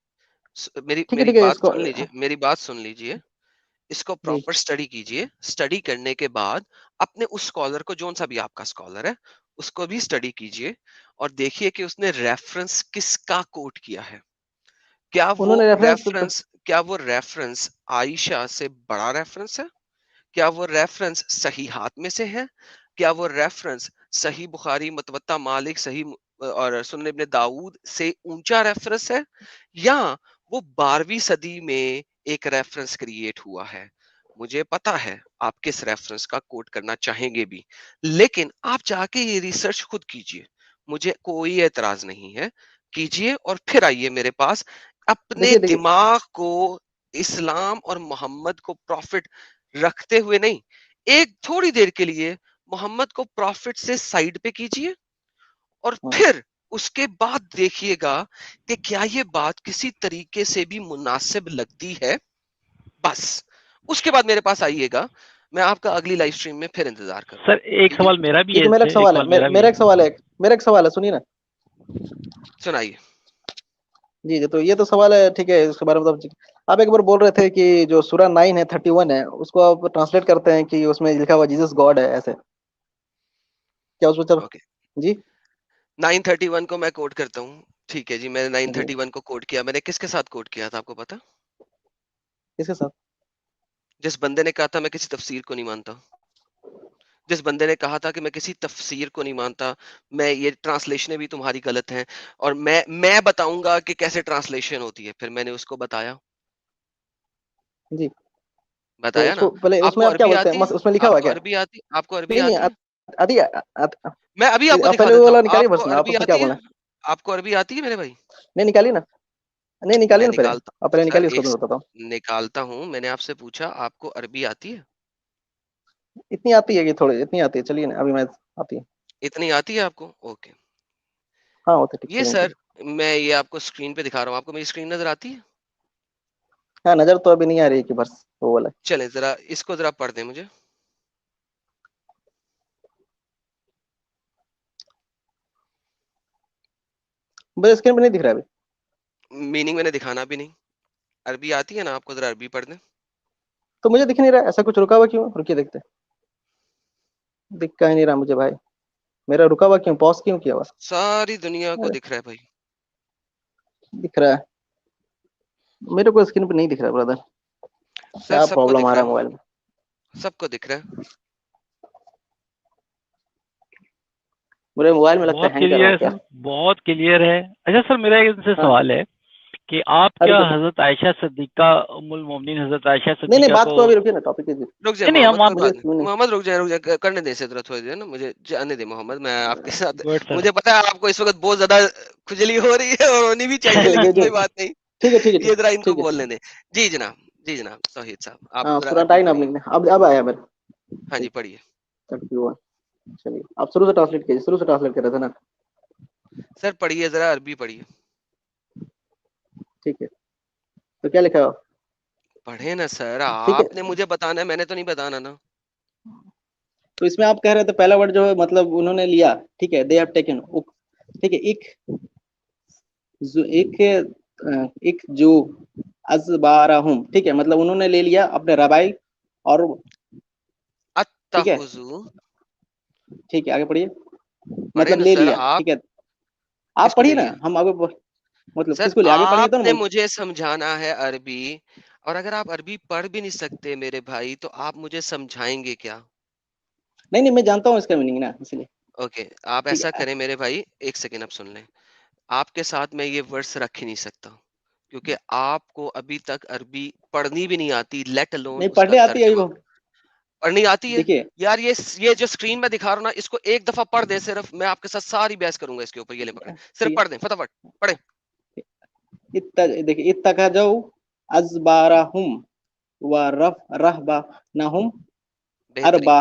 मेरी ठीक है मेरी ठीक है, बात इसको सुन लीजिए, मेरी बात सुन लीजिए। इसको जी। प्रॉपर स्टडी कीजिए, स्टडी करने के बाद अपने उस स्कॉलर को, जोन सा भी आपका स्कॉलर है, उसको भी स्टडी कीजिए और देखिए कि उसने रेफरेंस किसका कोट किया है। क्या वो उन्होंने रेफरेंस रेफरेंस क्या वो रेफरेंस आयशा से बड़ा रेफरेंस है? क्या वो रेफरेंस सही हाथ में से है? क्या वो रेफरेंस सही बुखारी, मुतवत्ता मालिक, सही और सुनन इब्ने दाऊद से ऊंचा रेफरेंस है, या वो 12वीं सदी में एक रेफरेंस क्रिएट हुआ है? मुझे पता है आप किस रेफरेंस का कोट करना चाहेंगे भी, लेकिन आप जाके ये रिसर्च खुद कीजिए, मुझे कोई एतराज नहीं है। कीजिए और फिर आइए मेरे पास। अपने देखिए देखिए दिमाग को इस्लाम और मोहम्मद को प्रॉफिट रखते हुए नहीं, एक थोड़ी देर के लिए मोहम्मद को प्रॉफिट से साइड पे कीजिए, और हाँ। फिर उसके बाद देखिएगा कि क्या ये बात किसी तरीके से भी मुनासिब लगती है। बस उसके बाद मेरे पास आइएगा, मैं आपका अगली लाइव स्ट्रीम में फिर इंतजार करूंगा। सर एक ठीक है, सवाल मेरा भी ठीक है है, मेरा एक इससे, एक सवाल है, सवाल मेरा भी मेरा है। एक सवाल है, मेरा एक सवाल है, सुनिए ना। सुनाइए। जी जी, तो ये तो सवाल है, ठीक है, इसके बारे में तो आप एक बार बोल रहे थे कि जो सूरा 9 है, 31 है, उसको आप ट्रांसलेट करते हैं कि उसमें लिखा हुआ जीसस गॉड है, ऐसे क्या उसमें चल। ओके, जी 931 को मैं कोट करता हूँ। ठीक है जी, मैंने जी, 931 को कोट किया। मैंने किसके साथ कोट किया था आपको पता? किसके साथ? जिस बंदे ने कहा था मैं किसी तफसीर को नहीं मानता, जिस बंदे ने कहा था कि मैं किसी तफसीर को नहीं मानता, मैं ये ट्रांसलेशनें भी तुम्हारी गलत हैं और मैं बताऊंगा कि कैसे ट्रांसलेशन होती है, फिर मैंने उसको बताया। जी, तो बताया ना। उसको पहले उसमें आपको आप क्या अरबी बोलते हैं, आती है? उसमें लिखा हुआ है आपको क्या? अरबी आती आपको अरबी नहीं नहीं, आती है? आदि मैं अभी आपको आप दिखा पहले वो देता हूँ। वाला निकालिए आपको प्रश्न, आप अरबी उसमें क्या आती है? बोले? आपको अरबी आती है मेरे भाई? नहीं निकालिए ना, नहीं निकालिए मैं ना, पहले निकालता आप पहले सर निकालिए, उसको एक मैं बताता हूँ। निकालता हूँ। मैंने आपसे पूछा आपको अरबी आती है? इतनी आती है कि थोड़ी इतनी आती है, चलिए ना अभी मैं आती है। इतनी आती है आपको? ओके। हाँ वो तो ठीक ये सेकंड पे। सर मैं ये आपको स्क्रीन पे दिखा रहा हूँ, आपको मेरी स्क्रीन नज़र आती है? हाँ नजर तो अभी नहीं आ रही कि बस वो वाला। चलें ज़रा इसको ज़रा पढ़ दें मुझे। बस स्क्रीन पे नहीं दिख रहा है अभी। मीनिंग मैंने दिखाना भी नहीं। अरबी आती है ना आपको? ज़रा अरबी पढ़ दें। तो मुझे दिख नहीं रहा है, ऐसा कुछ रुका हुआ क्यों? रुकिए देखते हैं। दिख का ही नहीं रहा मुझे भाई, मेरा रुका हुआ क्यों, पॉज क्यों किया हुआ? सारी दुनिया को अरे दिख रहा है भाई। दिख रहा है, मेरे को स्क्रीन पे नहीं दिख रहा ब्रदर। सर क्या सबको प्रॉब्लम दिख आ रहा रहा है है, मोबाइल में? सबको दिख रहा है। मेरे मोबाइल में लगता बहुत है हैंग कर रहा क्लियर हूँ है क्या? सर, बहुत क्लियर है। अच्छा सर, मेरा एक इनसे हाँ सवाल है कि आप हाँ, क्या रुकिए तो। हजरत आयशा सिद्दीका उम्मुल मोमिनीन हजरत आयशा नहीं नहीं, सिद्दीका बात को, को अभी रुकिए ना, टॉपिक कीजिए। रुक जाए नहीं नहीं, हम मोहम्मद, आप कोई मुझे बात नहीं। क्यों नहीं? मोहम्मद रुक जाए, करने दें इसे ज़रा थोड़ी देर ना, मुझे जाने दे मोहम्मद, मैं आपके साथ। Good sir. मुझे पता है आपको इस वक़्त बहुत ज़्यादा खुजली हो रही है और होनी भी चाहिए, लेकिन लेकिन जो कोई बात नहीं। ठीक है ठीक है ये ज़रा इनको ठीक है। बोलने दें। जी जनाब, जी जनाब, तौहीद साहब, आप हाँ ज़रा सुना अरबी टाइम आपने, पढ़िए। अब आया मेरे। हाँ जी, ठीक, पढ़िए। 31। चलिए आप शुरू से ट्रांसलेट कीजिए, शुरू से ट्रांसलेट कर रहे थे ना? सर पढ़िए ज़रा, अरबी पढ़िए। ठीक है, तो क्या लिखा है? पढ़े ना सर, ठीक है, आपने मुझे बताना है, मैंने तो नहीं बताना ना। तो इसमें आप कह रहे थे पहला वर्ड जो है मतलब उन्होंने लिया, ठीक है, दे हैव टेकन। ठीक है, एक जो अज़बारहुम, ठीक है, मतलब उन्होंने ले लिया अपने रबाई और, ठीक है अत्तख़ुज़ू, ठीक है, आगे पढ़िए। पढ़े मतलब ना ले सर लिया, आप। ठीक है, आप किसको पढ़िए ले ना, लिया? हम आगे मतलब सर किसको ले, आगे पढ़िए तो ना आपने मुझे समझाना है अरबी, और अगर आप अरबी पढ़ भी नहीं सकते मेरे भाई, तो आप मुझे समझाएँगे क्या? नहीं नहीं, मैं जानता हूँ इसका मीनिंग ना, इसलिए। ओके, आप ठीक ऐसा है, करें मेरे भाई, 1 सेकंड आप सुन लें। आपके साथ मैं ये वर्ड्स रख ही नहीं सकता, क्योंकि आपको अभी तक अरबी पढ़नी भी नहीं आती, लेट अलोन नहीं उसका पढ़ने आती है अभी तर्जुमा। पढ़नी आती है? देखिए, यार ये जो स्क्रीन में दिखा रहा हूँ ना, इसको एक दफ़ा पढ़ दें सिर्फ, मैं आपके साथ सारी बहस करूँगा इसके ऊपर, ये लें पकड़ें। सिर्फ ठीक पढ़ दें, फटाफट, पढ़ें। देखिए, इत्तखज़ू अज़बारहुम व रहबानहुम बेहतरीन। अरबा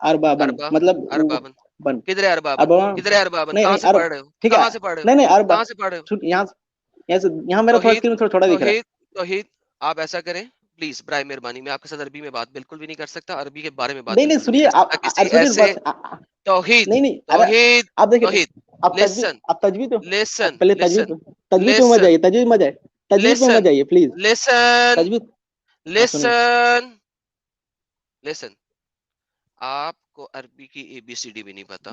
अरबाबन, अरबा, मतलब अरबाबन। बन किधर है अरबाबन? अरबा, किधर है अरबाबन? नहीं कहाँ नहीं से पढ़ अरब, रहे हो? ठीक है, कहाँ से पढ़ रहे हो? नहीं नहीं अरबा, कहाँ से पढ़ रहे हो? यहाँ से, यहाँ मेरा थोड़ा तौहीद, स्क्रीन में थोड़ा छोटा दिख रहा है। तौहीद, तौहीद, आप ऐसा करें, प्लीज़ बराए मेहरबानी, मैं आपके साथ अरबी में बात बिल्कुल भी नहीं कर सकता, अरबी के बारे में बात नहीं नहीं, बिल्कुल भी नहीं सुनिए कर आप, सकता, किसी सुनिए ऐसे। बस तौहीद, नहीं नहीं, अरे तौहीद, आप देखिए, तौहीद, आप तजवीज, लिसन, आप तजवीज तो, आप लिसन, पहले लिसन, तजवीज में मत लिसन, जाइए, तजवीज में मत लिसन, जाइए प्लीज। लिसन, तजवीज, हाँ सुनिए। Listen, listen. आपको अरबी की एबीसीडी भी नहीं पता।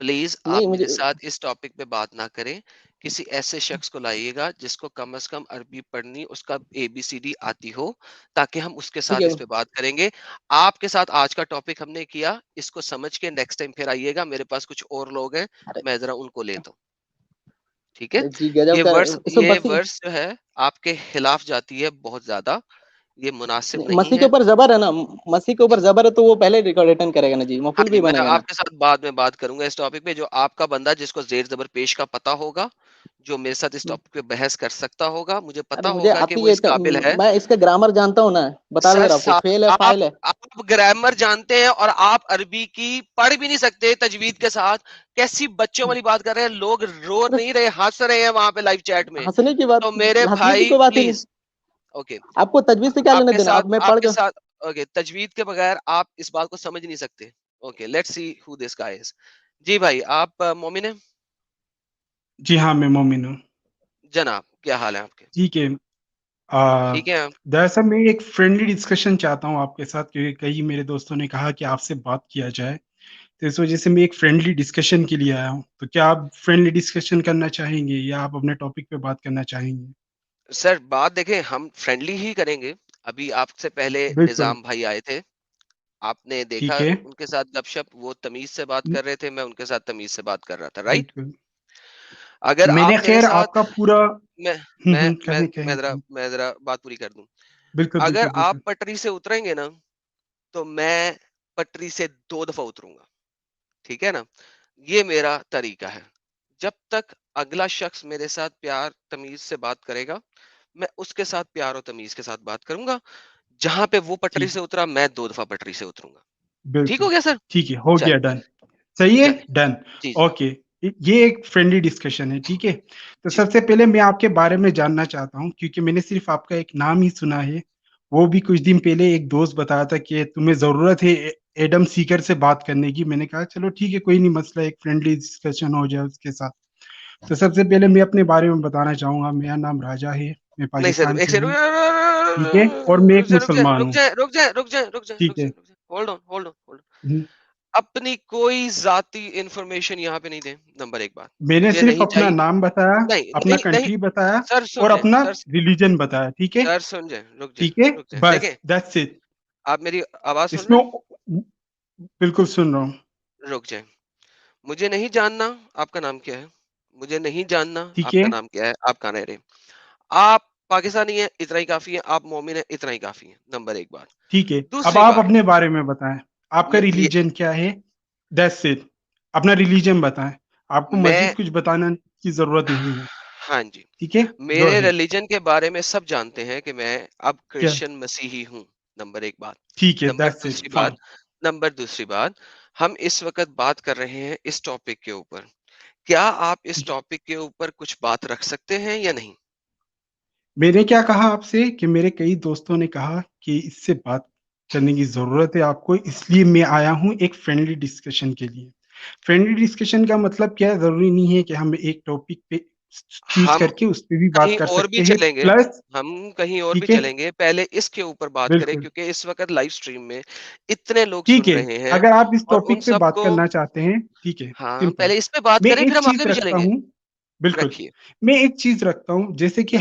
प्लीज नहीं आप मुझे, मेरे साथ इस टॉपिक पे बात ना करें। किसी ऐसे शख्स को लाइएगा जिसको कम से कम अरबी पढ़नी, उसका एबीसीडी आती हो, ताकि हम उसके ठीक साथ है, इस पे बात करेंगे। आपके साथ आज का टॉपिक हमने किया, इसको समझ के नेक्स्ट टाइम फिर आइएगा, मेरे पास कुछ और लोग हैं, अरे मैं जरा उनको लेता हूँ। ठीक है? जी गजब का, इसमें ये बसी, वर्ड्स जो है आपके खिलाफ जाती है बहुत ज्यादा, ये मुनासिब नहीं मसीह के है। ऊपर जबर है ना, मसीह के ऊपर जबर है तो वो पहले रिटर्न करेगा ना जी, हाँ मफूल जी, भी मैं बनेगा ना। आपके साथ बाद में बात करूंगा इस टॉपिक पे, जो आपका बंदा जिसको जेर जबर पेश का पता होगा, जो मेरे साथ इस टॉपिक पे बहस कर सकता होगा, मुझे अरे पता मुझे होगा कि आती वो है इस काबिल है। मैं इसका ग्रामर जानता हूँ ना, बता दे सर रहा आपको, फेल है, फाइल है। आप ग्रामर जानते हैं और आप अरबी की पढ़ भी नहीं सकते तजवीद के साथ। कैसी बच्चों वाली बात कर रहे हैं, लोग रो अरे नहीं रहे, हंस रहे हैं वहां पे लाइव चैट में। हंसने की बात, तो मेरे हंसने की भाई कोई बात ही नहीं। प्लीज, ओके, आपको तजवीज से क्या लेना आपके देना, साथ अब मैं पढ़ आपके के। साथ ओके, तजवीद के बगैर आप इस बात को समझ नहीं सकते। Okay, let's see who this guy is. जी भाई, आप मोमिन हैं? जी हाँ, मैं मोमिन हूँ। जनाब, क्या हाल है आपके? ठीक है। आ, ठीक है आप? दरअसल मैं एक फ्रेंडली डिस्कशन चाहता हूँ आपके साथ, क्योंकि कई मेरे दोस्तों ने कहा कि आपसे बात किया जाए, तो इस वजह से मैं एक फ्रेंडली डिस्कशन के लिए आया हूँ। तो क्या आप फ्रेंडली डिस्कशन करना चाहेंगे या आप अपने टॉपिक पे बात करना चाहेंगे? सर बात देखें, हम फ्रेंडली ही करेंगे। अभी आपसे पहले बिल्कुल। निजाम भाई आए थे, आपने देखा ठीक है। उनके साथ गपशप, वो तमीज से बात न- कर रहे थे, मैं उनके साथ तमीज से बात कर रहा था, राइट? बिल्कुल। अगर मैंने आप मेरे खैर साथ, आपका पूरा मैं मैं मैं कहें कहें मैं जरा कहें। मैं जरा बात पूरी कर दूं। बिल्कुल अगर बिल्कुल आप बिल्कुल। पटरी से उतरेंगे ना, तो मैं पटरी से 2 दफा उतरूंगा, ठीक है ना? ये मेरा तरीका है। जब तक अगला शख्स मेरे साथ प्यार तमीज से बात करेगा, मैं उसके साथ प्यार और तमीज के साथ बात करूंगा। जहां पे वो पटरी ठीक। से उतरा, मैं 2 दफा पटरी से उतरूंगा। ठीक हो बिल्कुल गया सर? ठीक है, हो गया, चलिए, डन। सही है, चलिए। डन। जी, जी। ओके, ये एक फ्रेंडली डिस्कशन है, ठीक है। तो जी। सबसे पहले मैं आपके बारे में जानना चाहता हूँ, क्योंकि मैंने सिर्फ आपका एक नाम ही सुना है। वो भी कुछ दिन पहले एक दोस्त बताया था कि तुम्हें जरूरत है एडम सीकर से बात करने की। मैंने कहा चलो ठीक है, कोई नहीं मसला, एक फ्रेंडली डिस्कशन हो जाए उसके साथ। तो सबसे पहले मैं अपने बारे में बताना चाहूंगा, मेरा नाम राजा है, मैं नहीं सर, पाकिस्तान एक से सेकंड, हूँ, ठीक है, और मैं एक रुक जाए, मुसलमान रुक हूँ, जाए, रुक जाए, रुक जाए, रुक जाए, ठीक रुक है। जाए, रुक जाए। Hold on, hold on, hold on. हम्म, अपनी कोई ज़ाती इन्फॉर्मेशन यहाँ पे नहीं दें, नंबर 1 बात। मैंने मुझे सिर्फ नहीं अपना चाहिए। नाम बताया, नहीं, अपना नहीं, नहीं, कंट्री बताया सर सुन और जाएँ, अपना रिलीजन बताया, ठीक है, सर सुन जाएँ, रुक जाएँ, ठीक है, रुक जाएँ। बस देखें, दैट्स इट। आप मेरी आवाज़ सुन इसमें रहे हैं? बिल्कुल सुन रहा हूँ, रुक जाएँ। मुझे नहीं जानना आपका नाम क्या है, मुझे नहीं जानना ठीक आपका है, नाम क्या है, आप कहाँ रह रहे हैं। आप पाकिस्तानी हैं, इतना ही काफ़ी है, आप मोमिन हैं, इतना ही काफ़ी है, नंबर 1 बात। ठीक है। अब दूसरी आप बात, अपने बारे में बताएं, आपका ये रिलीजन क्या है, दैट्स इट। अपना रिलीजन बताएं, आपको मैं मजीद कुछ बताना की जरूरत नहीं है, हाँ जी, ठीक है, गो मेरे अहेड। रिलीजन के बारे में सब जानते हैं कि मैं अब क्या, क्रिश्चियन मसीही हूँ, नंबर 1 बात। ठीक है, नंबर दैट्स इट, दूसरी बात फाइन। दूसरी बात, हम इस वक़्त बात कर रहे हैं इस टॉपिक के ऊपर। क्या आप इस टॉपिक के ऊपर कुछ बात रख सकते हैं या नहीं? मैंने क्या कहा आपसे कि मेरे कई दोस्तों ने कहा कि इससे बात करने की ज़रूरत है आपको, इसलिए मैं आया हूँ एक फ्रेंडली डिस्कशन के लिए। फ्रेंडली डिस्कशन का मतलब क्या है, ज़रूरी नहीं है कि हम एक टॉपिक पे चूज़ हम करके उस पे भी बात कहीं कर और भी सकते हैं, चलेंगे, प्लस हम कहीं और भी ठीक है, चलेंगे, पहले इसके ऊपर बात करें बिल्कुल, क्योंकि इस वक़्त लाइव स्ट्रीम में इतने लोग ठीक सुन है। रहे हैं अगर आप इस और उन टॉपिक पे बात सबको करना चाहते हैं, ठीक है, हाँ, सिंपल। पहले इस पे बात मैं करें फिर एक हम आगे चीज़ भी रखता चलेंगे। हूँ, बिल्कुल, रखिए। मैं एक चीज़ रखता हूँ, जैसे कि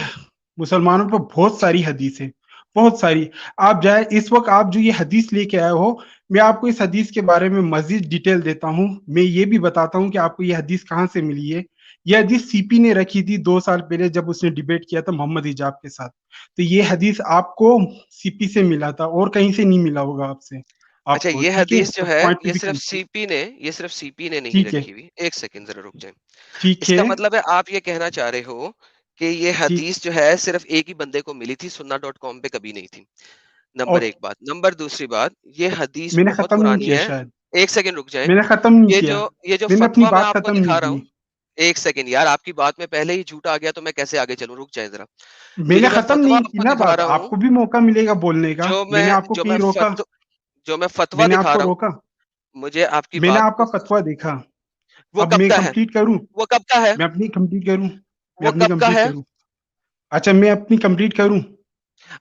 मुसलमानों पर बहुत सारी हदीस है, बहुत सारी। आप जाए इस वक़्त, आप जो ये हदीस लेके आए हो, मैं आपको इस हदीस के बारे में मज़ीद डिटेल देता हूँ। मैं ये भी बताता हूँ कि आपको ये हदीस कहाँ से मिली है। ये हदीस सीपी ने रखी थी 2 साल पहले जब उसने डिबेट किया था मोहम्मद हिजाब के साथ। तो ये हदीस आपको सीपी से मिला था और कहीं से नहीं मिला होगा अच्छा आपको, ये ठीक है? हदीस जो तो है, पॉइंट टू बी कंसीडर, ये सिर्फ़ सीपी ने नहीं ठीक है, रखी हुई। 1 सेकंड ज़रा रुक जाएँ। ठीक है, इसका मतलब है आप ये कहना चाह रहे हो कि ये ठीक, हदीस जो है सिर्फ़ एक ही बंदे को मिली थी, सुन्ना डॉट कॉम पे कभी नहीं थी। नंबर ओके, 1 बात। नंबर दूसरी बात, ये हदीस मैंने बहुत खत्म नहीं पुरानी किया है। शायद, 1 सेकंड रुक जाएँ। मैंने खत्म नहीं ये किया, जो ये जो मैंने अपनी फ़तवा मैं बात आपको खत्म नहीं दिखा रहा की। हूँ 1 सेकंड यार, आपकी बात में पहले ही झूठ आ गया तो मैं कैसे आगे चलूँ? रुक जाएँ ज़रा। ये मैंने जो मैं खत्म फ़तवा नहीं की आपको ना दिखा बात, रहा हूँ, आपको भी मौका मिलेगा बोलने का। जो मैंने मैं आपको जो कहीं मैं रोका? फ़त जो मैं फ़तवा मैंने दिखा आपको रहा हूँ, रोका? मुझे आपकी मैंने बात आपका को फतवा देखा। वो अब कब मैं का है? कंप्लीट करूँ? वो कब का है? मैं अपनी कंप्लीट करूँ? मैं वो अपनी कब का कंप्लीट है? करूँ? अच्छा, मैं अपनी कंप्लीट करूँ?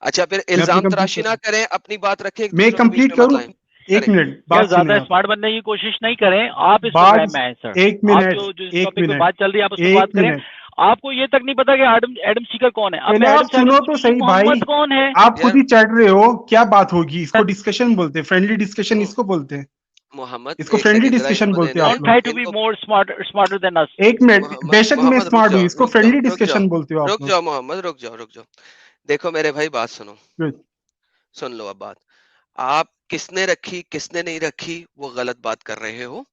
अच्छा फिर मैं अपनी इल्ज़ाम कंप्लीट तराशी ना करूँ? करें, अपनी बात रखें, एक मैं दूसरों के बीच कंप्लीट में मत करूँ? लाएँ। 1 करें। मिनट, यार बात सुने ज्यादा आप। स्मार्ट बनने की कोशिश नहीं करें, आप इस बात प्रोग्राम में आए सर। 1 आप मिनट, जो जिस 1 टॉपिक पे मिनट, बात चल रही है आप उस पर 1 बात करें। मिनट। आपको ये तक नहीं पता कि एडम एडम सीकर कौन है। अब पहले मैं एडम आप से आगे सुनो तो पूछूं कि सही भाई, मोहम्मद कौन है। आप खुद यार ही चढ़ रहे हो, क्या बात होगी? इसको डिस्कशन बोलते हैं, फ्रेंडली डिस्कशन मु इसको बोलते हैं। मोहम्मद इसको 1 फ्रेंडली सेकंड ज़रा डिस्कशन इनको बोलते देने हैं दें। आप डोंट ट्राई लोग। टू बी इनको more smarter than us. 1 minute, Muhammad बेशक मैं मोहम्मद स्मार्ट हूँ, इसको फ्रेंडली रुक जाओ, डिस्कशन बोलते हो आप रुक लोग। जाओ मोहम्मद, रुक जाओ। देखो मेरे भाई बात सुनो, गुड। सुन लो अब बात। आप किसने रखी, किसने नहीं रखी, वो गलत बात कर रहे हो।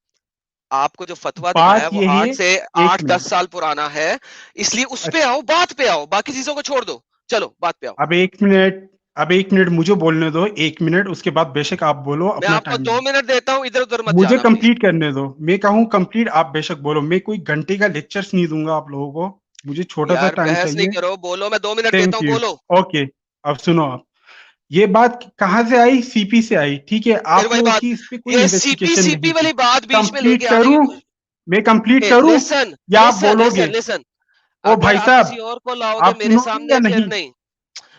आपको जो फतवा दिखाया बात वो ये है, 8 से 1 8-10 मिनट, साल पुराना है, इसलिए उस पे अच्छा, आओ, बात पे आओ, बाकी चीज़ों को छोड़ दो। चलो बात पे आओ। अब 1 मिनट, अब 1 मिनट मुझे बोलने दो, 1 मिनट, उसके बाद बेशक आप बोलो, मैं अपना आपको टाइम 2 लो। मिनट देता हूँ, इधर-उधर मत मुझे जाना प्लीज़। कंप्लीट करने दो, मैं कहूँ कंप्लीट, आप बेशक बोलो, मैं कोई घंटे का लेक्चर्स नहीं दूंगा आप लोगों को, मुझे छोटा सा यार टाइम बहस नहीं चाहिए। करो, बोलो, मैं 2 मिनट देता थैंक हूँ, यू। बोलो। ओके, अब सुनो आप, ये बात कहाँ से आई? सीपी से आई, ठीक है, फिर आप वही लोगों बात, की इस पे कोई ये इन्वेस्टिगेशन नहीं सीपी थी। वाली बात बीच में कंप्लीट लेके आने की करूं? मैं कंप्लीट करूं लिसन, या आप लिसन, बोलोगे? Listen, listen. ओ अगर भाई आप साहब, किसी और को लाओगे आप मेरे सुनोगे या सामने फिर नहीं? नहीं।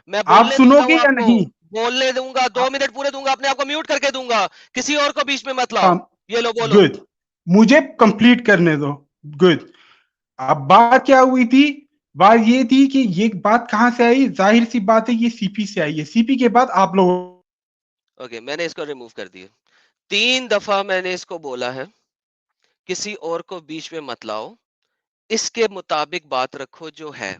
मैं आप बोलने देता सुनोगे हूँ या आपको, नहीं? बोलने दूंगा, 2 मिनट पूरे दूंगा, अपने आप को म्यूट करके दूंगा, किसी और को बीच में मत लाओ। ये लो बोलो। गुड, मुझे कंप्लीट करने दो। गुड। अब बात क्या हुई थी? बात ये थी कि ये बात कहाँ से आई? जाहिर सी बात है, ये सीपी से आई है। सीपी के बाद आप लोग, ओके, मैंने इसको रिमूव कर दिया। 3 दफा मैंने इसको बोला है, किसी और को बीच में मत लाओ, इसके मुताबिक बात रखो जो है।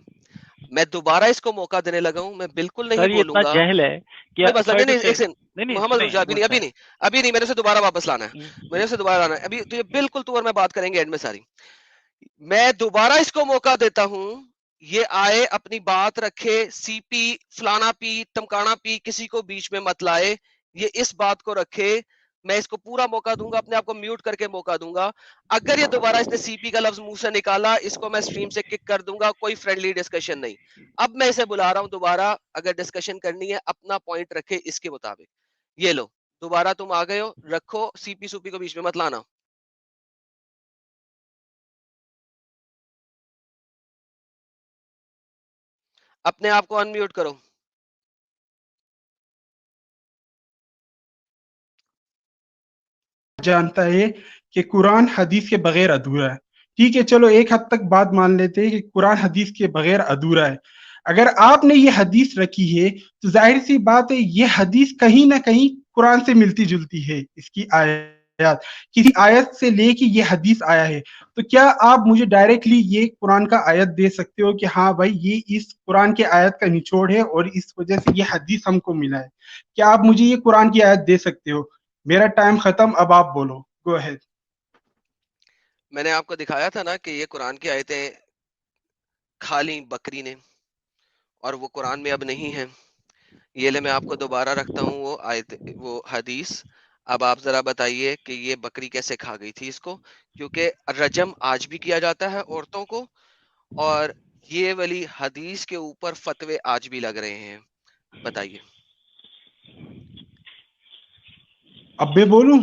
मैं दोबारा इसको मौका देने लगा हूं, मैं बिल्कुल नहीं सर ये इतना बोलूंगा। जहल है कि कोई मसला सॉरी नहीं, टू नहीं, से, एक सेकंड। नहीं नहीं मोहम्मद रुक सुने जा, अभी नहीं, बस अभी है। नहीं, अभी नहीं, मैंने उसे दोबारा वापस लाना है। मैंने उसे दोबारा लाना है, अभी तो ये बिल्कुल तू और मैं बात करेंगे एंड में सारी। मैं दोबारा इसको मौका देता हूं, ये आए, अपनी बात रखे, सीपी, फलाना पी, टमकाना पी, किसी को बीच में मत लाए, ये इस बात को रखे, मैं इसको पूरा मौका दूंगा, अपने आप को म्यूट करके मौका दूंगा। अगर ये दोबारा इसने सीपी का लफ्ज मुंह से निकाला, इसको मैं स्ट्रीम से किक कर दूंगा, कोई फ्रेंडली डिस्कशन नहीं। अब मैं इसे बुला रहा हूं दोबारा, अगर डिस्कशन करनी है अपना पॉइंट रखे इसके मुताबिक। ये लो, दोबारा तुम आ गए हो, रखो, सीपी सूपी को बीच में मत लाना। अपने आप को अनम्यूट करो। जानता है कि कुरान हदीस के बगैर अधूरा है। ठीक है, चलो एक हद तक बात मान लेते हैं कि कुरान हदीस के बगैर अधूरा है। अगर आपने ये हदीस रखी है तो जाहिर सी बात है ये हदीस कहीं ना कहीं कुरान से मिलती जुलती है। इसकी आयत, किसी आयत से लेके ये हदीस आया है। तो क्या आप मुझे डायरेक्टली ये कुरान का आयत दे सकते हो कि हाँ भाई ये इस कुरान के आयत का निचोड़ है और इस वजह से ये हदीस हमको मिला है? क्या आप मुझे ये कुरान की आयत दे सकते हो? मेरा टाइम खत्म, अब आप बोलो, गो अहेड। मैंने आपको दिखाया था ना कि ये कुरान की आयतें खाली बकरी ने, और वो कुरान में अब नहीं है। ये ले मैं आपको दोबारा रखता हूँ वो आयत, वो हदीस। अब आप जरा बताइए कि ये बकरी कैसे खा गई थी इसको, क्योंकि रजम आज भी किया जाता है औरतों को, और ये वाली हदीस के ऊपर फतवे आज भी लग रहे हैं। बताइए। अब मैं बोलूं?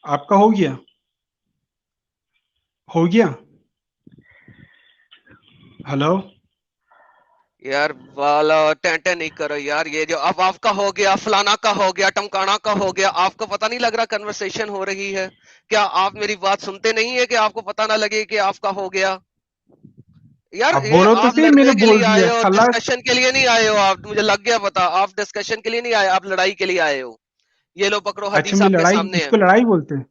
आपका हो गया? हो गया? हेलो यार वाला टेंटे नहीं करो यार, ये जो अब आपका हो गया, फलाना का हो गया, टमकाना का हो गया, आपको पता नहीं लग रहा कन्वर्सेशन हो रही है? क्या आप मेरी बात सुनते नहीं है कि आपको पता ना लगे कि आपका हो गया? यार अब ये बोलो तो आप सही, मैंने लड़ने के बोल लिए आए दिया हो, खलास। डिस्कशन के लिए नहीं आए हो आप, मुझे लग गया पता। आप डिस्कशन के लिए नहीं आए, आप लड़ाई के लिए आए हो। ये लो पकड़ो, अच्छा, हदीस मैं आपके लड़ाई, सामने है। इसको लड़ाई बोलते हैं?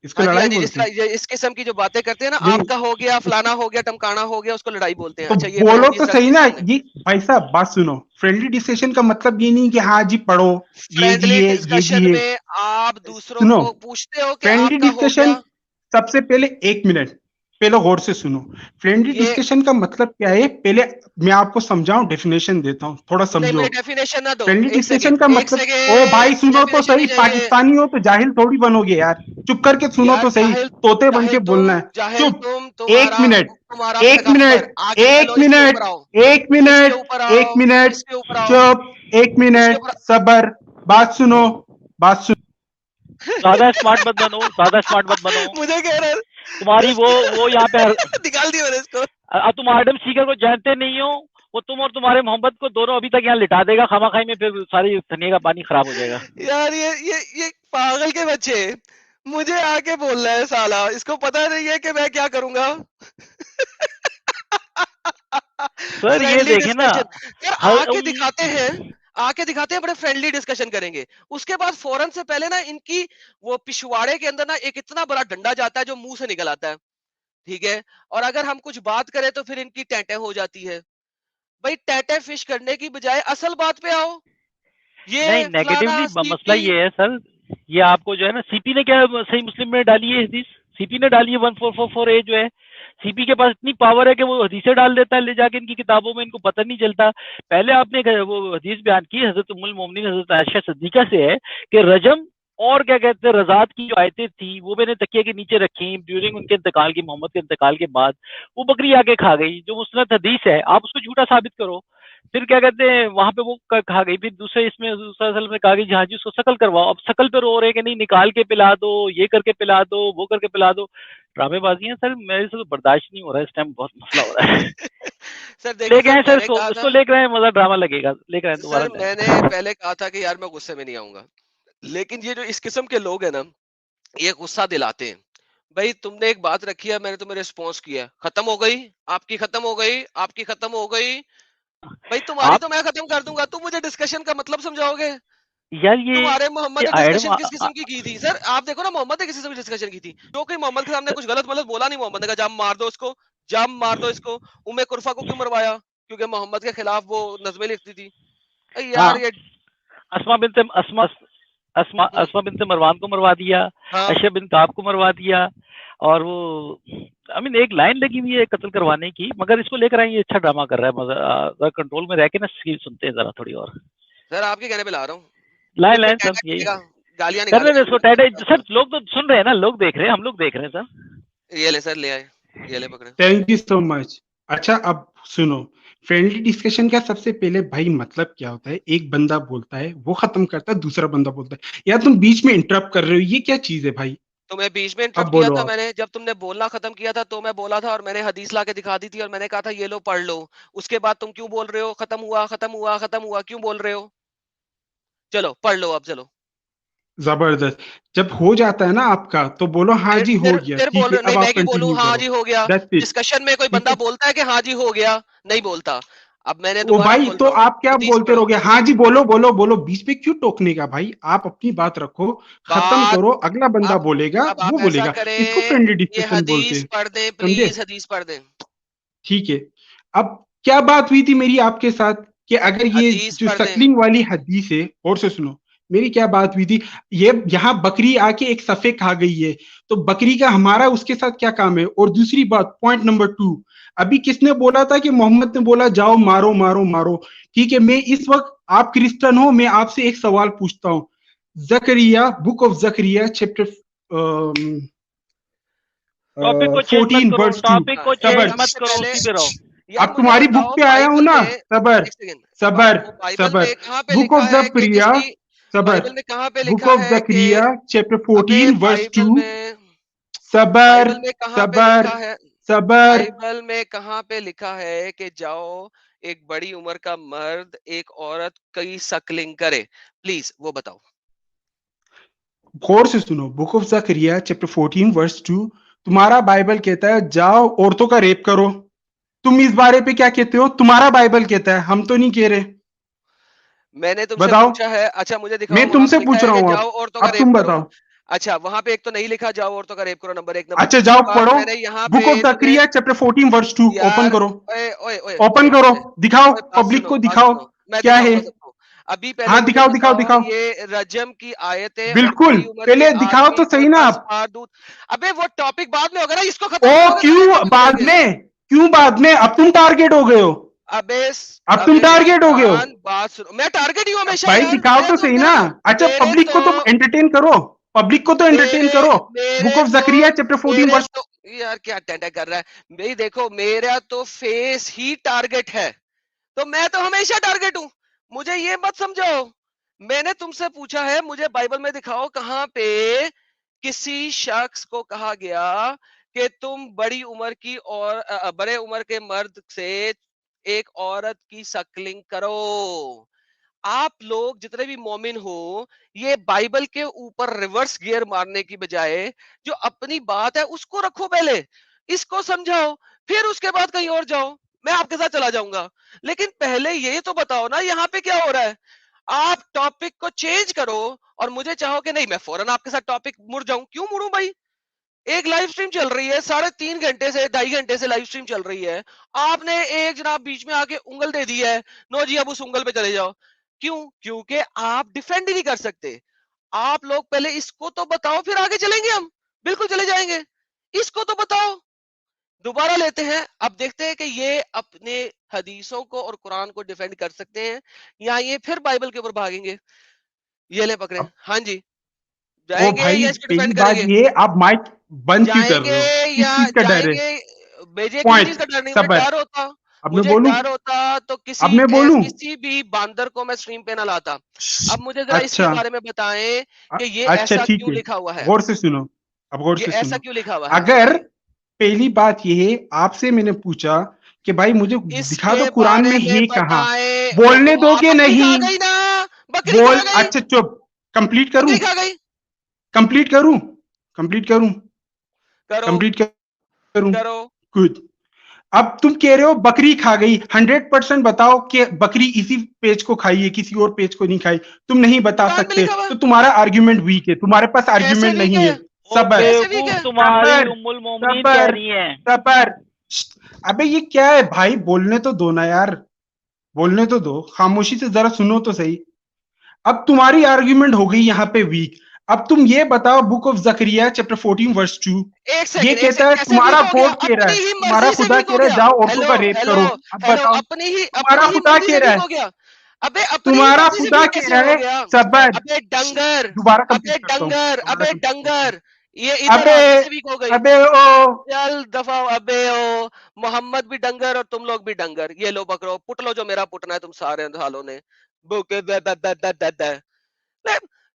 इसको हाँ जी, हाँ लड़ाई जी, बोलते हैं? इस किस्म की जो बातें करते हैं ना, नहीं, आपका हो गया, इस फलाना हो गया, टमकाना हो गया, उसको लड़ाई बोलते हैं। तो अच्छा, ये मैं बोलो तो हदीस सही रखती हूँ ना। सामने। ये भाई साहब बात सुनो, फ्रेंडली डिस्कशन का मतलब ये नहीं कि हाँ जी पढ़ो, ये भी फ्रेंडली है ये भी डिस्कशन है। में आप दूसरों सुनो, को पूछते हो कि फ्रेंडली आपका हो डिस्कशन, गया। सबसे पहले एक मिनट, पहले गौर से सुनो। फ्रेंडली ये डिस्कशन का मतलब क्या है, पहले मैं आपको समझाऊं, डेफिनेशन देता हूं, थोड़ा नहीं, समझो। मुझे डेफिनेशन ना दो। फ्रेंडली एक डिस्कशन सेकेंड, का एक मतलब, ओ भाई सेकेंड, सुनो तो डेफिनेशन सही, नहीं चाहिए। पाकिस्तानी हो तो जाहिल थोड़ी बनोगे यार। चुप करके सुनो यार तो सही, जाहिल, तोते बन के बोलना तुम, है। जाहिल चुप। तुम, एक तुम्हारा मिनट, तुम्हारा एक पैगंबर। मिनट, आगे एक चलो, इसके ऊपर मिनट, आओ, एक इसके मिनट, ऊपर एक आओ, मिनट, इसके ऊपर आओ, चुप, एक इसके मिनट, ऊपर। सबर, बात सुनो, बात सुनो। ज्यादा स्मार्ट मत बनो, ज्यादा स्मार्ट मत बनो। मुझे कह रहे तुम्हारी वो यहाँ पे निकाल दिया मैंने इसको। तुम आर्डम सीकर को जानते नहीं हो। वो तुम और तुम्हारे मोहम्मद को दोनों अभी तक यहाँ लिटा देगा खामाखाई में, फिर सारी धनिया का पानी खराब हो जाएगा। यार ये पागल के बच्चे मुझे आके बोल रहा है साला, इसको पता नहीं है कि मैं क्या करूंगा। सर ये फ्रेंडली देखे ना, डिस्कशन। यार हर आके दिखाते हैं, आके दिखाते हैं, बड़े फ्रेंडली डिस्कशन करेंगे। उसके बाद फौरन से पहले ना इनकी वो पिछवाड़े के अंदर ना एक इतना बड़ा डंडा जाता है जो मुंह से निकल आता है। ठीक है, और अगर हम कुछ बात करें तो फिर इनकी टैटे हो जाती है। भाई टैटे फिश करने की बजाय असल बात पे आओ। नहीं, ये फलाना नेगेटिवली मसला सीपी। ये है सर, ये आपको जो है ना, सीपी ने क्या सही मुस्लिम में डाली है हदीस? सीपी ने डाली है 1444A जो है। सीपी के पास इतनी पावर है कि वो हदीसें डाल देता है ले जाके इनकी किताबों में, इनको पता नहीं चलता। पहले आपने वो हदीस बयान की हजरत उम्मुल मोमिनीन हजरत आयशा सिद्दीका से है कि रजम और क्या कहते हैं रजात की जो आयतें थी वो मैंने तकिए के नीचे रखी ड्यूरिंग उनके इंतकाल की, मोहम्मद के इंतकाल के बाद। वो बकरी आके खा गई, जो मुस्नद हदीस है, आप उसको झूठा साबित करो। फिर क्या कहते हैं वहां पे वो खा गई। फिर दूसरे इसमें दूसरा असल में कहा कि हाँ जी उसको शकल करवाओ। अब शकल पे रो रहे हैं कि नहीं निकाल के पिला दो, ये करके पिला दो, वो करके पिला दो। ड्रामेबाजी है सर, मेरे से तो बर्दाश्त नहीं हो रहा है, इस टाइम बहुत मसला हो रहा है। सर ले देखिए गए सर, हैं सर, मैंने इसको कहा था, उसको ले गए हैं, मजा ड्रामा लगेगा, ले गए हैं दोबारा सर मैंने पहले कहा था कि यार मैं गुस्से में नहीं आऊंगा, लेकिन ये जो इस किस्म के लोग हैं ना, ये गुस्सा दिलाते हैं। भाई तुमने एक बात रखी है, मैंने तुम्हें रिस्पॉन्स किया, खत्म हो गई आपकी, खत्म हो गई आपकी, खत्म हो गई। भाई तुम्हारी आप तो मैं खत्म कर दूंगा, तुम मुझे डिस्कशन का मतलब समझाओगे? यार तुम्हारे ये मोहम्मद ने आयरन डिस्कशन किस किस्म की थी सर? आप देखो ना, मोहम्मद ने किस किस्म की डिस्कशन की थी? जो कि मोहम्मद के सामने कुछ गलत मतलब बोला नहीं, मोहम्मद ने कहा जाम मार दो इसको, जाम मार दो इसको। उम्मे कुरफा को क्यों मरवाया? क्योंकि मोहम्मद के खिलाफ वो नज़में लिखती थी। अरे हाँ, यार ये अस्मा बिनते अस्मा अस्मा हम्म, अस्मा बिनते मरवान को मरवा दिया, हाँ अशरफ बिन काब को मरवा दिया। और वो आई मीन एक लाइन लगी हुई है कत्ल करवाने की, मगर इसको लेकर आए ये अच्छा ड्रामा कर रहा है। मगर कंट्रोल में रह के ना सुनते हैं जरा थोड़ी और। सर, आपके कहने पे ला रहा हूँ। लाइन मुझ पे लाइन सब टैटा यही। टिकेगा, गालियां करने निकालेंगे दे इसको बिल्कुल टैड। सर लोग तो सुन रहे हैं ना, लोग देख रहे हैं, हम लोग देख रहे हैं सर। ये ले सर, ले आए, ये ले पकड़े। Thank you so much. अच्छा अब सुनो, फ्रेंडली डिस्कशन का सबसे पहले भाई मतलब क्या होता है? एक बंदा बोलता है, वो खत्म करता है, दूसरा बंदा बोलता है, या तुम बीच में इंटरप्ट कर रहे हो, ये क्या चीज है भाई? तो मैं बीच में अब इंटरप्ट किया बोलो था आप। मैंने, जब तुमने बोलना खत्म किया था तो मैं बोला था और मैंने हदीस ला के दिखा दी थी और मैंने कहा था ये लो पढ़ लो। उसके बाद तुम क्यों बोल रहे हो खत्म हुआ खत्म हुआ खत्म हुआ, क्यों बोल रहे हो? चलो पढ़ लो अब, चलो। जबरदस्त। जब हो जाता है ना आपका, तो बोलो हाँ फिर जी हो फिर गया, फिर ठीक है, बोलो नहीं, अब मैं आप क्यों बोलूं कंटिन्यू हाँ करो। जी हो गया? That's it. डिस्कशन में कोई ठीक बंदा है। बोलता है कि हाँ जी हो गया? नहीं बोलता। अब मैंने ओ दोबारा भाई बोल तो रहा हूँ, आप क्या हदीस बोलते पढ़ो। रहोगे? हाँ जी बोलो बोलो बोलो, बीच में क्यों टोकने का भाई? आप अपनी बात रखो, खत्म बात करो, अगला बंदा अब बोलेगा, अब वो आप ऐसा बोलेगा। इसको करें, फ्रेंडली ये डिस्कशन बोलते हदीस हैं। पढ़ दें समझे? प्लीज, हदीस पढ़ दें। ठीक है। अब क्या बात हुई थी मेरी आपके साथ, कि अगर ये हदीस जो पढ़ दें। सकलिंग वाली हदीस है, और से सुनो, मेरी क्या बात हुई थी? ये यहाँ बकरी आके एक सफे खा गई है, तो बकरी का हमारा उसके साथ क्या काम है? और दूसरी बात, पॉइंट नंबर 2, अभी किसने बोला था कि मोहम्मद ने बोला जाओ मारो मारो मारो? ठीक है, मैं इस वक्त, आप क्रिश्चियन हो, मैं आपसे एक सवाल पूछता हूँ। Zechariah, book of Zechariah chapter topic को चेंज मत 14 करो, वर्स 2। टॉपिक को सबर, चेंज सबसे मत करो, पहले उसी पे रहो। यार अब मुझे तुम्हारी बुक बताओ पे आया हूं बाइबल ना। में, सबर एक सेकेंड, सबर वो बाइबल सबर। में कहाँ पे बुक लिखा ऑफ है कि जकरिया, किसी, सबर, बाइबल में कहाँ पे बुक लिखा ऑफ है कि, जकरिया चैप्टर अबे 14 वर्स 2। सबर बाइबल में कहाँ पे सबर लिखा है, सबर। बाइबल में कहाँ पे लिखा है कि जाओ एक बड़ी उम्र का मर्द एक औरत की सकलिंग करे? प्लीज वो बताओ। गौर से सुनो, book of Zechariah chapter 14 verse 2, तुम्हारा बाइबल कहता है जाओ औरतों का रेप करो। तुम इस बारे पे क्या कहते हो? तुम्हारा बाइबल कहता है, हम तो नहीं कह रहे। मैंने तुमसे बताओ। पूछा है, अच्छा मुझे दिखाओ मैं वहां पे तुमसे लिखा पूछ है रहा कि हूं, जाओ औरतों का अब रेप तुम करो। बताओ। अच्छा वहां पे एक तो नहीं लिखा जाओ औरतों का रेप करो, नंबर एक। नंबर अच्छा दूसरी जाओ बात, पढ़ो, मैंने यहाँ बुक पे ऑफ तुम्हें, जकरिया चैप्टर 14 वर्स 2, ओपन यार करो। ओए ओए ओए ओपन ओए करो, ओए दिखाओ, ओए, बात पब्लिक सुनो को बात दिखाओ सुनो, मैं क्या है। दिखाऊंगा सबको। अभी पहले हाँ मुझे दिखाओ दिखाओ बताओ, दिखाओ। ये रजम की आयतें और बिल्कुल, बड़ी उम्र के पहले दिखाओ आदमी तो को सही ना 10 आप। बार दूध। अबे वो टॉपिक बाद में होगा ना, इसको ओ खत्म करोगे तो फिर क्यों टॉपिक बाद उठाएंगे। में? क्यों बाद में? अब तुम टारगेट हो गए हो। अबे अब तुम अबे मेरी टारगेट हो गए हो। जान बात सुनो, मैं टारगेट ही हूँ अब हमेशा भाई यार, दिखाओ मैं तो तो सही ना। मेरे अच्छा मेरे पब्लिक तो को तो एंटरटेन करो, पब्लिक को तो एंटरटेन मेरे करो। बुक मेरे ऑफ तो जकरिया चैप्टर 14 मेरे वर्स। तो यार क्या टेंडर कर रहा है भाई? देखो मेरा तो फेस ही टारगेट है, तो मैं तो हमेशा टारगेट हूं, मुझे ये मत समझाओ। मैंने तुमसे पूछा है, मुझे बाइबल में दिखाओ कहां पे किसी शख्स को कहा गया कि तुम बड़ी उम्र की और बड़े उम्र के मर्द से एक औरत की सकलिंग करो। आप लोग जितने भी मोमिन हो, ये बाइबल के ऊपर रिवर्स गियर मारने की बजाय जो अपनी बात है उसको रखो पहले, इसको समझाओ, फिर उसके बाद कहीं और जाओ। मैं आपके साथ चला जाऊंगा, लेकिन पहले ये तो बताओ ना यहाँ पे क्या हो रहा है। आप टॉपिक को चेंज करो और मुझे चाहो कि नहीं मैं फौरन आपके साथ टॉपिक मुड़ जाऊं। क्यों मुड़ूं भाई? एक लाइव स्ट्रीम चल रही है, 3.5 घंटे से 2.5 घंटे से लाइव स्ट्रीम चल रही है, आपने एक जनाब बीच में आके उंगल दे दी है, नो जी अब उस उंगल पे चले जाओ। क्यों? क्योंकि आप डिफेंड ही नहीं कर सकते। आप लोग पहले इसको तो बताओ, फिर आगे चलेंगे हम, बिल्कुल चले जाएंगे। इसको तो बताओ, दोबारा लेते हैं। अब देखते हैं कि ये अपने हदीसों को और कुरान को डिफेंड कर सकते हैं या ये फिर बाइबल के ऊपर भागेंगे। ये ले पकड़े, अब हाँ जी, ओ जाएंगे भाई या इसको पहली डिफेंड बात करेंगे? ये, आप माइक बंद क्यों कर जाएंगे रहे हो? या किस चीज का डर है? जाएंगे? मुझे किसी चीज पॉइंट। का डर नहीं, मुझे सबर। डर होता, अब मैं मुझे बोलूं? डर होता तो अब मैं बोलूं? किसी भी बांदर को मैं स्ट्रीम पे ना लाता। अब मुझे जरा इसके अच्छा। बारे में बताएं कि ये अच्छा ऐसा ठीक क्यों है, लिखा हुआ है, गौर से सुनो, अब गौर ये से ऐसा सुनो। क्यों लिखा हुआ है, अगर बताइए। पहली बात ये है, आपसे मैंने पूछा कि भाई मुझे दिखा दो इसके कुरान में बारे में है कहाँ, बताएं। बोलने दोगे बकरी नहीं? खा गई ना, बकरी खा बोल, गई, अच्छा चुप। कंप्लीट करूं? बकरी खा गई। कंप्लीट करूं? कंप्लीट करूं? करो कंप्लीट करूं? करो। गुड। अब तुम कह रहे हो बकरी खा गई, 100% बताओ कि बकरी इसी पेज को खाई है, किसी और पेज को नहीं खाई। तुम नहीं बता कुरान में सकते, लिखा हुआ तो तुम्हारा आर्ग्यूमेंट वीक है, तुम्हारे पास कैसे आर्ग्यूमेंट वीक नहीं है? है। ओ सबर कैसे वीक बेवकूफ, है? तुम्हारी सबर उम्मुल मोमिनीन कह सबर रही हैं। सबर। अबे ये क्या है भाई? बोलने तो दो ना यार, बोलने तो दो, खामोशी से जरा सुनो तो सही। अब तुम्हारी आर्ग्यूमेंट हो गई यहाँ पे वीक। अब तुम ये बताओ, book of Zechariah chapter 14 verse 2 ये एक कहता सेकंड, है, कैसे तुम्हारा वीक हो गया? गॉड कह रहा अपनी है, ही तुम्हारा मर्जी से खुदा वीक कह हो रहा है गया। जाओ औरतों हेलो का रेप हेलो करो। अब हेलो, बताओ, अपनी तुम्हारा ही खुदा मर्जी कह से रहा वीक है। हो गया। अबे अपनी तुम्हारा मर्जी से खुदा वीक के कैसे हो है गया? सबद। अबे डंगर, दोबारा अबे कंप्लीट करता हूँ, डंगर, दोबारा अबे कंप्लीट करता हूँ। डंगर, ये इधर अबे आ कैसे वीक हो गई? अबे ओ चल दफा, अबे ओ मोहम्मद भी डंगर और तुम लोग भी डंगर। ये लो पकड़ो, पुट लो जो मेरा पुटना है तुम सारे सालों ने। बुके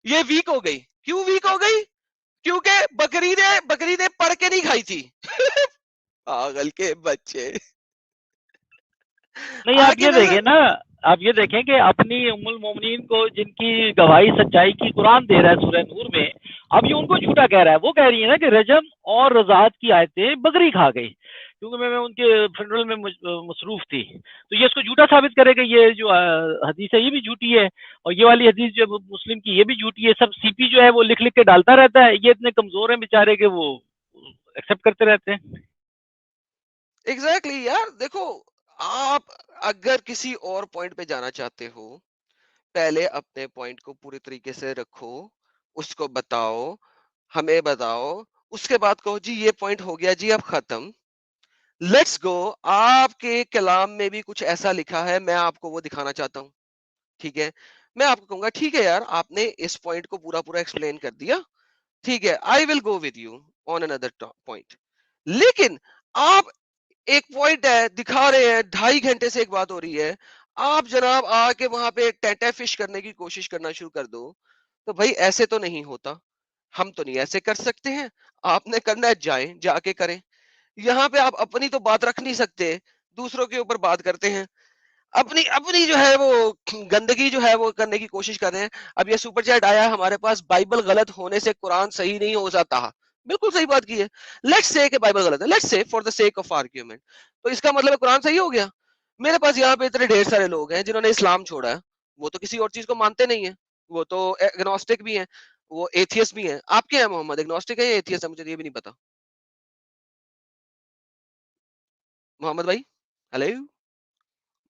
ये वीक हो गई। क्यों वीक हो गई? क्योंकि बकरी ने पढ़ के नहीं खाई थी। पागल के बच्चे। नहीं, आप आके ये वैसे देखें ना, आप ये देखें कि अपनी उम्मुल मोमिनीन को जिनकी गवाही सच्चाई की कुरान दे रहा है सूरह नूर में, अब ये उनको झूठा कह रहा है। वो कह रही है ना कि रजम और रजात की आयतें बकरी खा गई, क्योंकि मैं उनके फ्यूनरल में मसरूफ थी। तो ये इसको झूठा साबित करेगा। ये जो हदीस है ये भी झूठी है, और ये वाली हदीस जो मुस्लिम की ये भी झूठी है। सब सीपी जो है वो लिख लिख के डालता रहता है। ये इतने कमजोर हैं बेचारे के वो एक्सेप्ट करते रहते हैं। एग्जैक्टली यार देखो, आप अगर किसी और पॉइंट पे जाना चाहते हो, पहले अपने पॉइंट को पूरी तरीके से रखो, उसको बताओ, हमें बताओ, उसके बाद कहो जी ये पॉइंट हो गया जी अब खत्म, लेट्स गो। आपके कलाम में भी कुछ ऐसा लिखा है, मैं आपको वो दिखाना चाहता हूँ। ठीक है, मैं आपको कहूंगा ठीक है यार, आपने इस पॉइंट को पूरा पूरा एक्सप्लेन कर दिया, ठीक है, I will go with you on another point. लेकिन आप एक पॉइंट है दिखा रहे हैं, 2.5 घंटे से एक बात हो रही है, आप जनाब आके वहां पे टेटा फिश करने की कोशिश करना शुरू कर दो, तो भाई ऐसे तो नहीं होता। हम तो नहीं ऐसे कर सकते हैं। आपने करना है जाएं, जाके करें। यहाँ पे आप अपनी तो बात रख नहीं सकते, दूसरों के ऊपर बात करते हैं। अपनी अपनी जो है वो गंदगी जो है वो करने की कोशिश कर रहे हैं। अब ये सुपर चैट आया है हमारे पास, बाइबल गलत होने से कुरान सही नहीं हो जाता। बिल्कुल सही बात की है। लेट्स से कि बाइबल गलत है, let's say for the sake of argument, तो इसका मतलब है कुरान सही हो गया। मेरे पास यहाँ पे इतने ढेर सारे लोग हैं जिन्होंने इस्लाम छोड़ा है, वो तो किसी और चीज को मानते नहीं है, वो तो एग्नोस्टिक भी हैं, वो एथियस्ट भी हैं। आप क्या है मोहम्मद, एग्नोस्टिक है या एथियस्ट है? मुझे ये भी नहीं पता। मोहम्मद भाई, हेलो,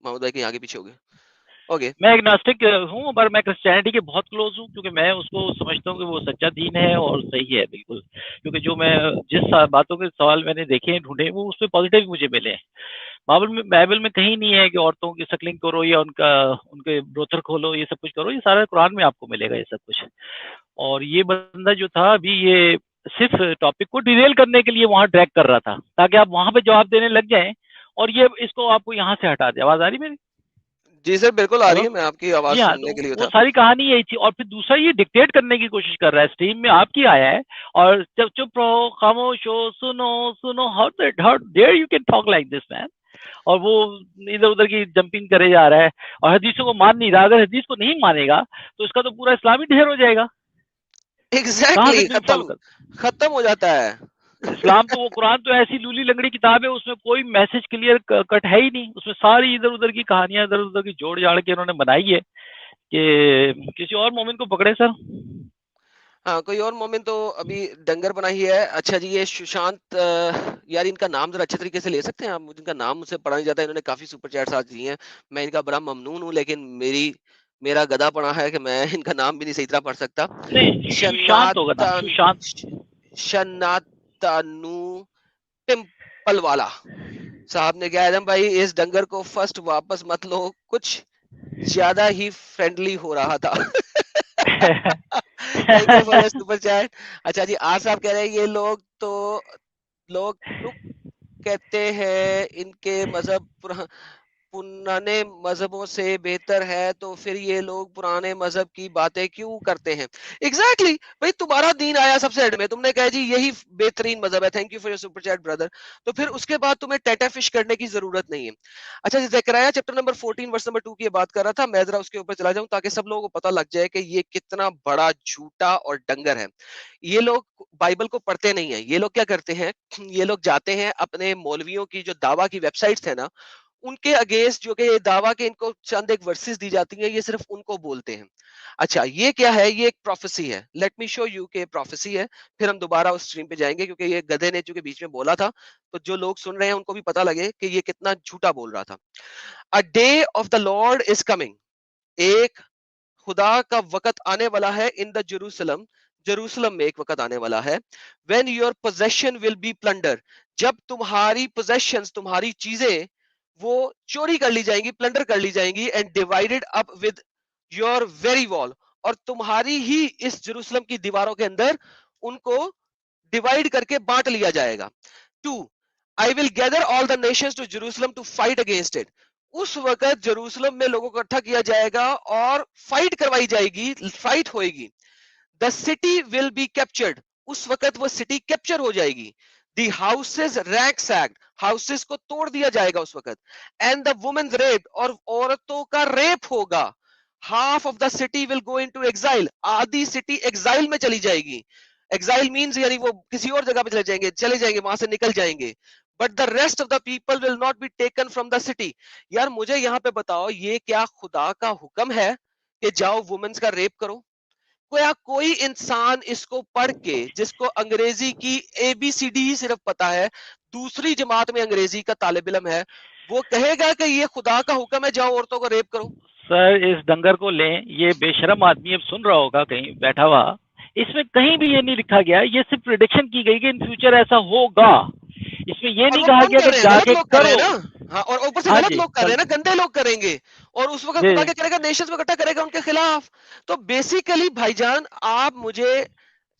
मोहम्मद भाई कहीं आगे पीछे हो गए। ओके, मैं एग्नोस्टिक हूँ, पर मैं क्रिश्चियनिटी के बहुत क्लोज हूँ, क्योंकि मैं उसको समझता हूँ कि वो सच्चा दीन है और सही है बिल्कुल। क्योंकि जो मैं जिस बातों के सवाल मैंने देखे हैं, ढूंढे, वो उसमें पॉजिटिव मुझे मिले हैं। बाइबल में कहीं नहीं है कि औरतों की सकलिंग करो या उनके ब्रोथर खोलो, ये सब कुछ करो। ये सारा कुरान में आपको मिलेगा ये सब कुछ। और ये बंदा जो था अभी, ये सिर्फ टॉपिक को डिरेल करने के लिए वहां ड्रैग कर रहा था, ताकि आप वहां पे जवाब देने लग जाएं, और ये इसको आपको यहाँ से हटा दे। आवाज आ रही मेरी? जी सर बिल्कुल आ रही हेलो? है, मैं आपकी आवाज जी हाँ, सुनने तो के लिए वो था। सारी कहानी यही थी। और फिर दूसरा, ये डिक्टेट करने की कोशिश कर रहा है, स्ट्रीम में आपकी आया है, और जब चुप रहो, खामोश हो, सुनो सुनो, how dare you can talk like this man. और वो इधर उधर की जंपिंग करे जा रहा है, और हदीसों को मान नहीं रहा। अगर हदीस को नहीं मानेगा तो इसका तो पूरा इस्लाम ही ढेर हो जाएगा। कहाँ से एग्जैक्टली फिर फॉलो कर? खत्म हो जाता है। इस्लाम तो, वो कुरान तो ऐसी लूली लंगड़ी किताब है, उसमें कोई मैसेज क्लियर कट है ही नहीं। उसमें सारी इधर उधर की कहानियां, इधर उधर की जोड़ जाड़ के उन्होंने बनाई है कि किसी और मोमिन को पकड़े सर। हाँ, कोई और मोमिन तो अभी डंगर बना ही है। अच्छा जी, ये सुशांत यार इनका नाम जरा अच्छे तरीके से ले सकते हैं आप? इनका नाम मुझसे पढ़ा नहीं जाता। इन्होंने काफी सुपर चैट्स आज दिए हैं, मैं इनका बड़ा ममनून हूँ, लेकिन मेरा गधा पड़ा है कि मैं इनका नाम भी नहीं सही तरह पढ़ सकता। नहीं, सुशांत होगा नाम, शनातन सुशांत। शनातनु पिंपल वाला साहब ने कहा, आदम भाई इस डंगर को फर्स्ट वापस मत लो, कुछ ज्यादा ही फ्रेंडली हो रहा था। Thank you for your super chat. अच्छा जी, आर साहब कह रहे हैं ये लोग तुक कहते हैं इनके मजहब पुराने मजहबों से बेहतर है, तो फिर ये लोग पुराने मजहब की बातें क्यों करते हैं? एग्जैक्टली भाई, तुम्हारा दीन आया सबसे एंड में, तुमने कहा जी यही बेहतरीन मजहब है, thank you for your super chat brother, तो फिर उसके बाद तुम्हें टेटा फिश करने की जरूरत नहीं है। अच्छा, Zechariah chapter number 14 verse number 2 की बात कर रहा था, मैं जरा उसके ऊपर चला जाऊं ताकि सब लोगों को पता लग जाए कि ये कितना बड़ा झूठा और डंगर है। ये लोग बाइबल को पढ़ते नहीं है। ये लोग क्या करते हैं, ये लोग जाते हैं अपने मौलवियों की जो दावा की वेबसाइट्स है ना, उनके अगेंस्ट जो कि ये दावा के इनको चंद एक वर्सेस दी जाती हैं, ये सिर्फ उनको बोलते हैं। अच्छा, ये क्या है? ये एक प्रोफेसी है। लेट मी शो यू के प्रोफेसी है, फिर हम दोबारा उस स्ट्रीम पे जाएंगे, क्योंकि ये गधे ने चूंकि बीच में बोला था, तो जो लोग सुन रहे हैं उनको भी पता लगे कि ये कितना झूठा बोल रहा था। A day of the Lord is coming, एक खुदा का वक्त आने वाला है। इन द जेरूसलम, जेरूसलम में एक वक्त आने वाला है। When your possession will be plunder, जब तुम्हारी पोजेशंस, तुम्हारी चीजें वो चोरी कर ली जाएंगी, प्लंडर कर ली जाएंगी and divided up with your very wall, और तुम्हारी ही इस जेरूसलम की दीवारों के अंदर उनको डिवाइड करके बांट लिया जाएगा। 2, I will gather all the nations to Jerusalem to fight against it. उस वक्त जेरूसलम में लोगों को इकट्ठा किया जाएगा और फाइट करवाई जाएगी, फाइट होएगी। The city will be captured, उस वक्त वो सिटी कैप्चर हो जाएगी। द हाउसेस रैंसैक्ड, हाउसेस को तोड़ दिया जाएगा उस वक्त। एंड द वुमेन्स रेप, और औरतों का रेप होगा। Half of the city will go into exile, आधी सिटी एग्जाइल में चली जाएगी। एग्जाइल मीन्स यानी वो किसी और जगह पे चले जाएंगे, वहां से निकल जाएंगे। But the rest of the people will not be taken from the city. यार मुझे यहाँ पे बताओ, ये क्या खुदा का हुक्म है कि जाओ वुमेन्स का रेप करो? क्या कोई इंसान इसको पढ़ के, जिसको अंग्रेजी की ABCD ही सिर्फ पता है, दूसरी जमात में अंग्रेजी का तालिब इल्म है, वो कहेगा कि ये खुदा का हुक्म है जाओ औरतों को रेप करो? सर इस डंगर को लें, ये बेशरम आदमी अब सुन रहा होगा कहीं बैठा हुआ, इसमें कहीं भी ये नहीं लिखा गया, ये सिर्फ प्रिडिक्शन की गई कि इन फ्यूचर ऐसा होगा। इसमें ये नहीं कहा गया कि जाके करो। हाँ, और ऊपर से हाँ गलत जी, लोग कर रहे हैं ना, गंदे लोग करेंगे, और उस वक्त जी। खुदा क्या करेगा, नेशंस को इकट्ठा करेगा उनके खिलाफ। तो बेसिकली भाईजान, आप मुझे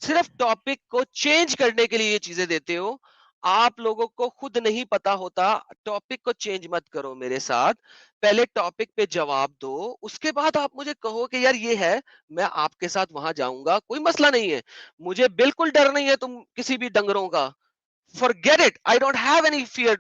सिर्फ टॉपिक को चेंज करने के लिए ये चीजें देते हो, आप लोगों को खुद नहीं पता होता। टॉपिक को चेंज मत करो मेरे साथ, पहले टॉपिक पे जवाब दो, उसके बाद आप मुझे कहो कि यार ये है, मैं आपके साथ वहां जाऊंगा, कोई मसला नहीं है, मुझे बिल्कुल डर नहीं है तुम किसी भी डंगरों का। Forget it. I don't have any fear